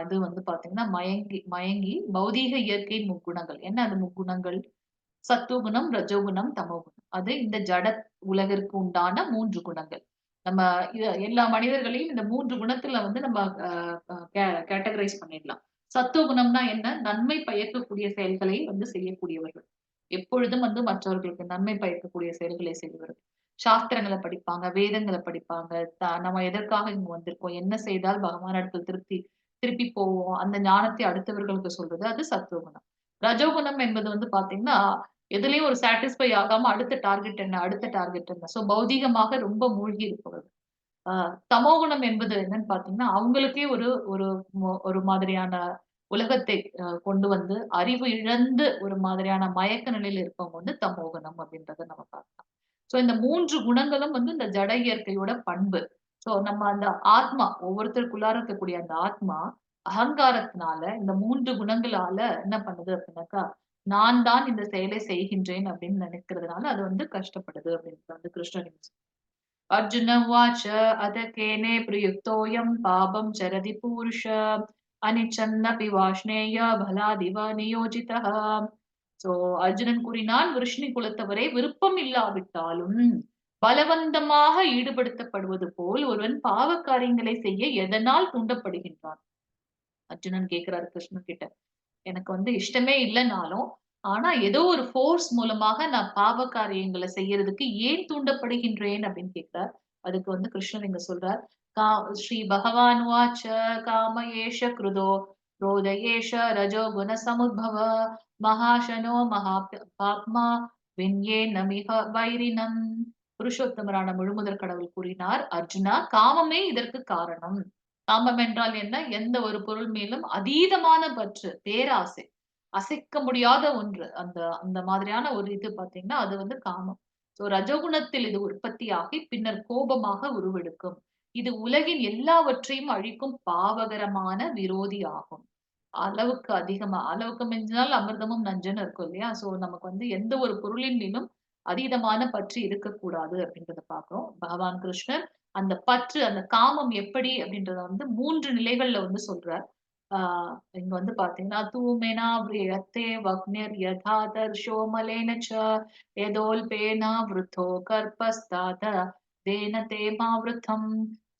A: இது வந்து பாத்தீங்கன்னா மயங்கி மயங்கி பௌதீக இயற்கையின் முக்குணங்கள் என்ன, அது முக்குணங்கள் சத்துவகுணம், ரஜோகுணம், தமோகுணம். அது இந்த ஜட உலகிற்கு உண்டான 3 குணங்கள். நம்ம எல்லா மனிதர்களையும் இந்த 3 குணத்துல வந்து நம்ம கேட்டகரைஸ் பண்ணிடலாம். சத்துவகுணம்னா என்ன? நன்மை பயக்கக்கூடிய செயல்களை வந்து செய்யக்கூடியவர்கள். எப்பொழுதும் வந்து மற்றவர்களுக்கு நன்மை பயக்கக்கூடிய செயல்களை செய்பவர்கள். சாஸ்திரங்களை படிப்பாங்க, வேதங்களை படிப்பாங்க. நம்ம எதற்காக இங்க வந்திருக்கோம், என்ன செய்தால் பகவானிடத்தில் திருப்பி போவோம், அந்த ஞானத்தை அடுத்தவர்களுக்கு சொல்றது அது சத்துவகுணம். ரஜோகுணம் என்பது வந்து பாத்தீங்கன்னா எதுலயும் ஒரு சாட்டிஸ்ஃபை ஆகாம அடுத்த டார்கெட் என்ன, அடுத்த டார்கெட் என்ன. சோ பௌதீகமாக ரொம்ப மூழ்கி இருப்பவர்கள். தமோகுணம் என்பது என்னன்னு பாத்தீங்கன்னா அவங்களுக்கே ஒரு ஒரு ஒரு மாதிரியான உலகத்தை கொண்டு வந்து அறிவு இழந்து ஒரு மாதிரியான மயக்க நிலையில இருக்கவங்க வந்து தமோகுணம் அப்படின்றத நம்ம பார்க்கலாம். சோ இந்த 3 குணங்களும் வந்து இந்த ஜட இயற்கையோட பண்பு. சோ நம்ம அந்த ஆத்மா ஒவ்வொருத்தருக்குள்ளார இருக்கக்கூடிய அந்த ஆத்மா அகங்காரத்தினால இந்த 3 குணங்களால என்ன பண்ணுது அப்படின்னாக்கா நான் தான் இந்த செயலை செய்கின்றேன் அப்படின்னு நினைக்கிறதுனால அது வந்து கஷ்டப்படுது அப்படின்னு வந்து கிருஷ்ணன். அர்ஜுன உவாச்ச அதகேனே பிரயுக்தோயம் பாபம் சரதி பூருஷ அனிச்சன்னபி வாஷ்ணேய பலாதிவ நியோஜிதः. சோ அர்ஜுனன் கூறினான், விருஷ்ணி குலத்தவரை விருப்பம் இல்லாவிட்டாலும் பலவந்தமாக ஈடுபடுத்தப்படுவது போல் ஒருவன் பாவ காரியங்களை செய்ய எதனால் தூண்டப்படுகின்றான். அர்ஜுனன் கேட்கிறாரு கிருஷ்ணன் கிட்ட, எனக்கு வந்து இஷ்டமே இல்லைனாலும் ஆனா ஏதோ ஒரு ஃபோர்ஸ் மூலமாக நான் பாவ காரியங்களை செய்யறதுக்கு ஏன் தூண்டப்படுகின்றேன் அப்படின்னு கேட்கிறார். அதுக்கு வந்து கிருஷ்ணன் இங்க சொல்றார், ஸ்ரீ பகவான் வாச்ச காம ஏஷ கிருதோ ரோத ஏஷ ரஜோ குண சமுத்பவ மகாசனோ மகா பாப்மா வெண்யே நமிக வைரினம். புருஷோத்தமரான முழுமுதற் கடவுள் கூறினார், அர்ஜுனா, காமமே இதற்கு காரணம். காமம் என்றால் என்ன? எந்த ஒரு பொருள் மேலும் அதீதமான பற்று, பேராசை, அசைக்க முடியாத ஒன்று. அந்த அந்த மாதிரியான ஒரு இது பாத்தீங்கன்னா அது வந்து காமம். சோ ரஜோகுணத்தில் இது உற்பத்தியாகி பின்னர் கோபமாக உருவெடுக்கும். இது உலகின் எல்லாவற்றையும் அழிக்கும் பாவகரமான விரோதி ஆகும். அளவுக்கு அதிகமா, அளவுக்கு மிஞ்சினால் அமிர்தமும் நஞ்சுன்னு இருக்கும் இல்லையா? சோ நமக்கு வந்து எந்த ஒரு பொருளின் மீதும் அதீதமான பற்று இருக்கக்கூடாது அப்படின்றத பார்க்கிறோம். பகவான் கிருஷ்ணர் அந்த பற்று, அந்த காமம் எப்படி அப்படின்றத வந்து 3 நிலைகள்ல வந்து சொல்றார். இங்க வந்து பாத்தீங்கன்னா, "தூமெனா வியத்தே வக்னிர் யதாதர்ஷோ மலேனச்ச யதோல்பேனா விருத்தோ கர்ப்பஸ்தாத தேன தேமாவிருத்தம்."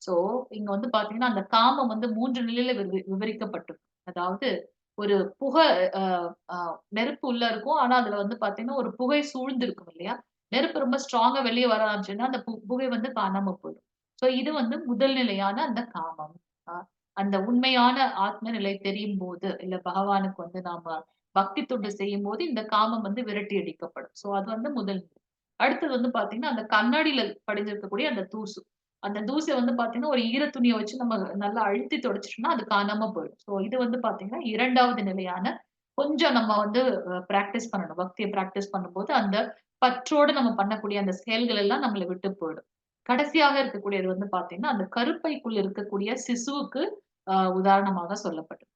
A: சோ இங்க வந்து பாத்தீங்கன்னா, அந்த காமம் வந்து 3 நிலையில விவரிக்கப்பட்டிருக்கு. அதாவது ஒரு புகை அ அ நெருப்பு உள்ள இருக்கும். ஆனா, அதுல வந்து பாத்தீங்கன்னா, ஒரு புகை சூழ்ந்து இருக்கும் இல்லையா? நெருப்பு ரொம்ப ஸ்ட்ராங்கா வெளிய வர ஆரம்பிச்சுதுன்னா, அந்த புகை வந்து காணாம போயிடும். சோ இது வந்து முதல் நிலையான அந்த காமம். அ அந்த உண்மையான ஆத்ம நிலை தெரியும்போது, இல்ல பகவானுக்கு வந்து நாம பக்தி தொண்டு செய்யும்போது, இந்த காமம் வந்து விரட்டி அடிக்கப்படும். சோ அது வந்து முதல் நிலை. அடுத்தது வந்து பாத்தீங்கன்னா, அந்த கண்ணாடியில படிஞ்சிருக்கக்கூடிய அந்த தூசு. அந்த தூச வந்து பாத்தீங்கன்னா, ஒரு ஈர துணிய வச்சு நம்ம நல்லா அழுத்தி தொடச்சுட்டோம்னா, அது காணாம போயிடும். சோ இது வந்து பாத்தீங்கன்னா, 2வது நிலையான கொஞ்சம் நம்ம வந்து பிராக்டிஸ் பண்ணணும். பக்திய பிராக்டிஸ் பண்ணும்போது, அந்த பற்றோட நம்ம பண்ணக்கூடிய அந்த செயல்கள் எல்லாம் நம்மள விட்டு போயிடும். கடைசியாக இருக்கக்கூடியது வந்து பாத்தீங்கன்னா, அந்த கருப்பைக்குள்ள இருக்கக்கூடிய சிசுவுக்கு உதாரணமாக சொல்லப்பட்டிருக்கு.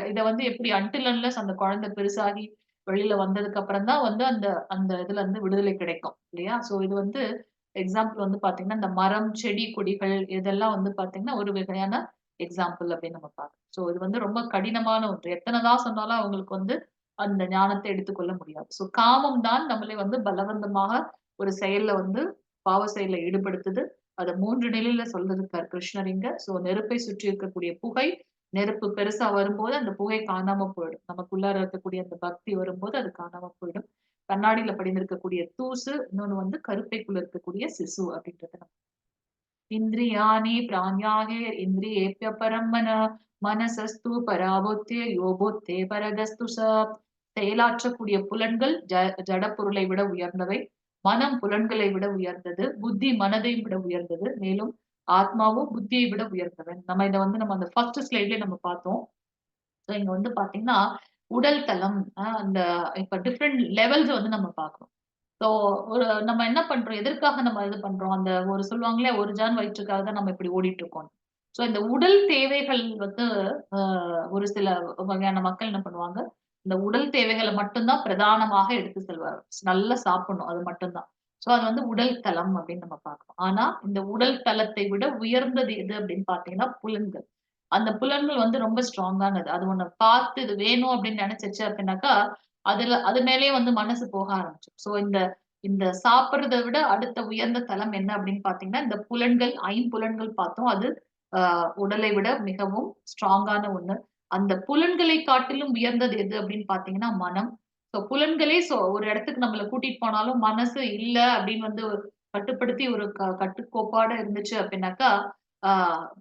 A: இத வந்து எப்படி அன்டில் அன்லெஸ் அந்த குழந்தை பெருசாகி வெளியில வந்ததுக்கு அப்புறம் தான் வந்து அந்த அந்த இதுல இருந்து விடுதலை கிடைக்கும். இல்லையா? சோ இது வந்து எக்ஸாம்பிள் வந்து பாத்தீங்கன்னா, இந்த மரம், செடி, கொடிகள் இதெல்லாம் வந்து பாத்தீங்கன்னா, ஒரு வகையான எக்ஸாம்பிள் அப்படின்னு நம்ம பார்க்கலாம். சோ இது வந்து ரொம்ப கடினமான ஒன்று. எத்தன தான் சொன்னாலும் அவங்களுக்கு வந்து அந்த ஞானத்தை எடுத்துக்கொள்ள முடியாது. சோ காமம் தான் நம்மளை வந்து பலவந்தமாக ஒரு செயல்ல வந்து பாவ செயல்ல ஈடுபடுத்துது. அத 3 நிலையில சொல்லிருக்கார் கிருஷ்ணர் இங்க. சோ நெருப்பை சுற்றி இருக்கக்கூடிய புகை, நெருப்பு பெருசா வரும்போது அந்த புகை காணாம போயிடும். நமக்குள்ளார இருக்கக்கூடிய அந்த பக்தி வரும்போது அது காணாம போயிடும். கண்ணாடியில படிந்திருக்கக்கூடிய தூசு, இன்னொன்னு வந்து கருப்பைக்குள்ள இருக்கக்கூடிய சிசு அப்படின்றத நம்ம இந்திரியாணி பிராண்யாஹே இந்திரியேப்யபரம் மனசஸ்து பராபுத்தே யோபுத்தே பரதஸ்து செயலாற்றக்கூடிய புலன்கள் ஜட பொருளை விட உயர்ந்தவை. மனம் புலன்களை விட உயர்ந்தது. புத்தி மனதை விட உயர்ந்தது. மேலும் ஆத்மாவும் புத்தியை விட உயர்ந்தவன். நம்ம அந்த ஃபர்ஸ்ட் ஸ்லைட்லயே நம்ம பார்த்தோம். சோ இங்க வந்து பாத்தீங்கன்னா, உடல் தலம் அந்த இப்ப டிஃபரெண்ட் லெவல்ஸ் வந்து நம்ம பார்க்கிறோம். ஸோ ஒரு நம்ம என்ன பண்றோம்? எதற்காக நம்ம இது பண்றோம்? அந்த ஒரு சொல்லுவாங்களே, "ஒரு ஜான் வயிற்றுக்காக தான் நம்ம இப்படி ஓடிட்டு இருக்கோம்." ஸோ இந்த உடல் தேவைகள் வந்து அ ஒரு சில வகையான மக்கள் என்ன பண்ணுவாங்க, இந்த உடல் தேவைகள மட்டும் தான் பிரதானமாக எடுத்து செல்வார்கள். நல்லா சாப்பிடணும் அது மட்டும் தான். ஸோ அது வந்து உடல் தலம் அப்படின்னு நம்ம பார்க்கிறோம். ஆனா இந்த உடல் தலத்தை விட உயர்ந்தது எது அப்படின்னு பார்த்தீங்கன்னா, புலன்கள். அந்த புலன்கள் வந்து ரொம்ப ஸ்ட்ராங்கானது. அது ஒண்ண பார்த்து இது வேணும் அப்படின்னு நினைச்சுச்சு அப்படின்னாக்கா, அது மேலயே வந்து மனசு போக ஆரம்பிச்சுரும். சோ இந்த இந்த சாப்பிடுறத விட அடுத்த உயர்ந்த தலம் என்ன அப்படின்னு பார்த்தீங்கன்னா, இந்த புலன்கள், ஐம்புலன்கள் பார்த்தோம். அது அ உடலை விட மிகவும் ஸ்ட்ராங்கான ஒண்ணு. அந்த புலன்களை காட்டிலும் உயர்ந்தது எது அப்படின்னு பார்த்தீங்கன்னா, மனம். ஒரு இடத்துக்கு நம்மள கூட்டிட்டு போனாலும் மனசு இல்ல அப்படின்னு வந்து கட்டுப்படுத்தி ஒரு கட்டுக்கோப்போட இருந்துச்சு அப்படின்னாக்கா, ஆ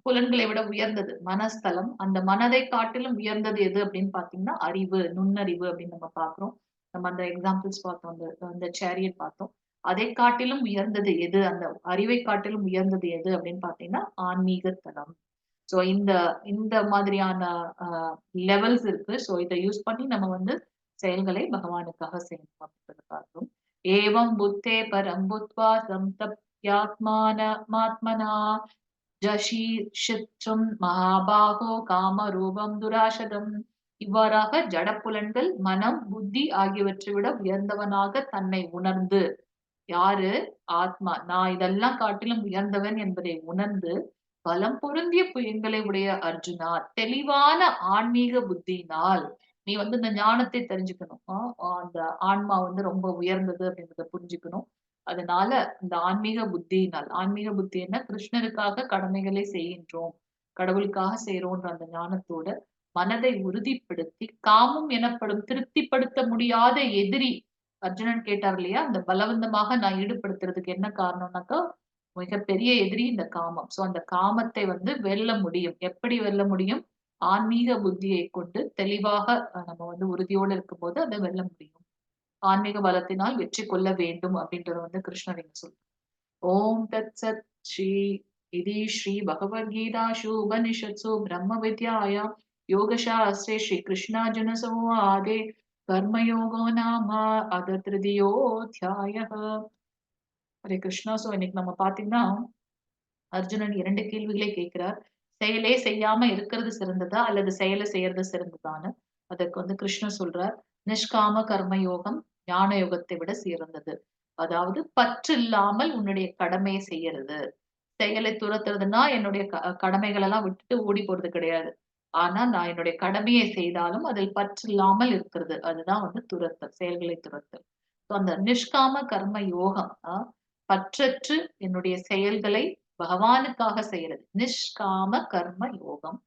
A: புலன்களை விட உயர்ந்தது மனஸ்தலம். அந்த மனதை காட்டிலும் உயர்ந்தது எது அப்படின்னு பார்த்தீங்கன்னா, அறிவு, நுண்ணறிவு அப்படின்னு நம்ம பார்க்கிறோம். நம்ம அந்த எக்ஸாம்பிள்ஸ் பார்த்தோம். அந்த அந்த சேரியட் பார்த்தோம். அதைக் காட்டிலும் உயர்ந்தது எது? அந்த அறிவைக் காட்டிலும் உயர்ந்தது எது அப்படின்னு பார்த்தீங்கன்னா, ஆன்மீக தலம். சோ இந்த இந்த மாதிரியான அ லெவல்ஸ் இருக்கு. சோ இத யூஸ் பண்ணி நம்ம வந்து செயல்களை பகவானுக்காக செய்யணும் அப்படின்றத பார்த்தோம். ஏவம் புத்தே பரம் புத்வா சம்தப்யாத்மானமாத்மனா ஜஷீர்ஷிற்றும் மகாபாகோ காமரூபம் துராசதம். இவ்வாறாக ஜடப்புலன்கள், மனம், புத்தி ஆகியவற்றை விட உயர்ந்தவனாக தன்னை உணர்ந்து, யாரு? ஆத்மா. நான் இதெல்லாம் காட்டிலும் உயர்ந்தவன் என்பதை உணர்ந்து, பலம் பொருந்திய புயங்களை உடைய அர்ஜுனா, தெளிவான ஆன்மீக புத்தியினால், நீ வந்து இந்த ஞானத்தை தெரிஞ்சுக்கணும். அந்த ஆன்மா வந்து ரொம்ப உயர்ந்தது அப்படின்றத புரிஞ்சுக்கணும். அதனால இந்த ஆன்மீக புத்தி என்ன? கிருஷ்ணருக்காக கடமைகளை செய்கின்றோம். கடவுளுக்காக செய்றோம்ன்ற அந்த ஞானத்தோட மனதை உறுதிப்படுத்தி, காமம் எனப்படும் திருப்திப்படுத்த முடியாத எதிரி அர்ஜுனன் கேட்டார் இல்லையா? அந்த பலவந்தமாக நான் ஈடுபடுத்துறதுக்கு என்ன காரணம்னாக்கா, மிகப்பெரிய எதிரி இந்த காமம். சோ அந்த காமத்தை வந்து வெல்ல முடியும். எப்படி வெல்ல முடியும்? ஆன்மீக புத்தியை கொண்டு தெளிவாக நம்ம வந்து உறுதியோடு இருக்கும்போது அத வெல்ல முடியும். ஆன்மீக பலத்தினால் வெற்றி கொள்ள வேண்டும் அப்படின்றத வந்து கிருஷ்ணர் இங்க சொல்றார். ஓம் தத் சத் ஸ்ரீ இதி ஸ்ரீ பகவத்கீதாசு உபனிஷத்சு பிரம்ம வித்யாயாம் யோகசாஸ்திரே ஸ்ரீ கிருஷ்ணார்ஜுன சம்வாதே கர்மயோகோ நாம திருதியோத்யாயः. ஹரே கிருஷ்ணா. சோ இன்னைக்கு நம்ம பாத்தீங்கன்னா அர்ஜுனன் 2 கேள்விகளை கேட்கிறார். செயலே செய்யாம இருக்கிறது சிறந்ததா அல்லது செயலை செய்யறது சிறந்ததான்னு. அதற்கு வந்து கிருஷ்ணர் சொல்றார், நிஷ்காம கர்ம யோகம் ஞான யோகத்தை விட சிறந்தது. அதாவது பற்று இல்லாமல் உன்னுடைய கடமையை செய்யறது. செயலை துரத்துறதுன்னா என்னுடைய கடமைகள் எல்லாம் விட்டுட்டு ஓடி போறது கிடையாது. ஆனா நான் என்னுடைய கடமையை செய்தாலும் அதில் பற்று இல்லாமல் இருக்கிறது. அதுதான் வந்து துரத்தல், செயல்களை துரத்தல். அந்த நிஷ்காம கர்ம யோகம் பற்றற்று என்னுடைய செயல்களை பகவானுக்காக செய்யறது நிஷ்காம கர்ம யோகம்.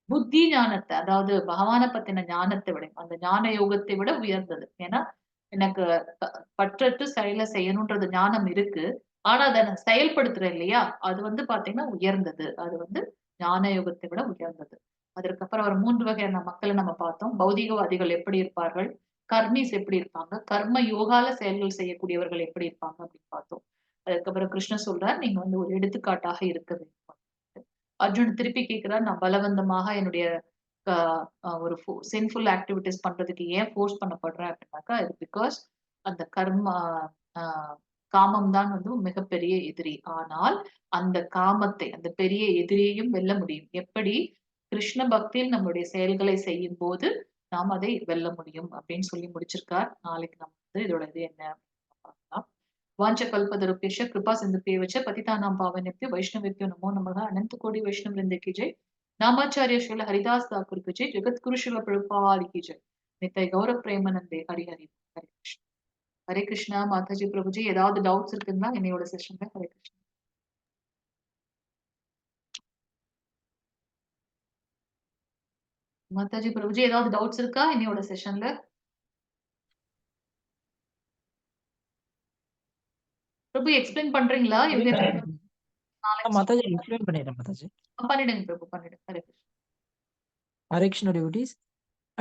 A: புத்தி ஞானத்தை, அதாவது பகவானை பத்தின ஞானத்தை விட, அந்த ஞான யோகத்தை விட உயர்ந்தது. ஏன்னா எனக்கு பற்றற்று செயலை செய்யணும்ன்றது ஞானம் இருக்கு. ஆனா அதை நான் செயல்படுத்துறேன் இல்லையா, அது வந்து பாத்தீங்கன்னா உயர்ந்தது. அது வந்து ஞான யோகத்தை விட உயர்ந்தது. அதற்கப்புறம் ஒரு 3 வகையான மக்களை நம்ம பார்த்தோம். பௌதிகவாதிகள் எப்படி இருப்பார்கள், கர்மீஸ் எப்படி இருப்பாங்க, கர்ம யோகால செயல்கள் செய்யக்கூடியவர்கள் எப்படி இருப்பாங்க அப்படின்னு பார்த்தோம். அதுக்கப்புறம் கிருஷ்ணர் சொல்றார், நீங்க வந்து ஒரு எடுத்துக்காட்டாக இருக்க வேண்டும். அர்ஜுன் திருப்பி கேட்கிறார், நான் பலவந்தமாக என்னுடைய ஒரு சின்ஃபுல் ஆக்டிவிட்டிஸ் பண்றதுக்கு ஏன் ஃபோர்ஸ் பண்ணப்படுறேன் அப்படின்னாக்கா, இது பிகாஸ் அந்த கர்மா காமம் தான் வந்து மிகப்பெரிய எதிரி. ஆனால் அந்த காமத்தை, அந்த பெரிய எதிரியையும் வெல்ல முடியும். எப்படி? கிருஷ்ண பக்தியில் நம்முடைய செயல்களை செய்யும் போது நாம் அதை வெல்ல முடியும் அப்படின்னு சொல்லி முடிச்சிருக்கார். நாளைக்கு நம்ம வந்து இதோட இது என்ன பார்க்கலாம். वाञ्छकल्पतरुभ्यश्च कृपा सिन्धुभ्येव च पतितानां पावनेभ्यो वैष्णवेभ्यो नमो नमः। अनंत कोटि वैष्णव वृंद की जय। नामाचार्य श्रील हरिदास ठाकुर की जय। जगतगुरु श्रील प्रभुपाद की जय। नित्य गौरव प्रेमानंदे हरि हरि हरे कृष्ण हरे कृष्णा। माताजी प्रभुजी ஏதாவது டவுட்ஸ் இருக்குங்களா என்னையோட செஷன்ல? ஹரே கிருஷ்ணா. மாதாஜி பிரபுஜி ஏதாவது டவுட்ஸ் இருக்கா என்னையோட செஷன்ல? பிரபு எக்ஸ்பிளைன் பண்றீங்களா? இவங்க
B: மாதாஜி எக்ஸ்பிளைன் பண்ணிடுறேன் மாதாஜி.
A: பண்ணிடுங்க பிரபு, பண்ணிடுங்க. ஹரே கிருஷ்ணா.
B: ஹரே கிருஷ்ண டிவோட்டீஸ்.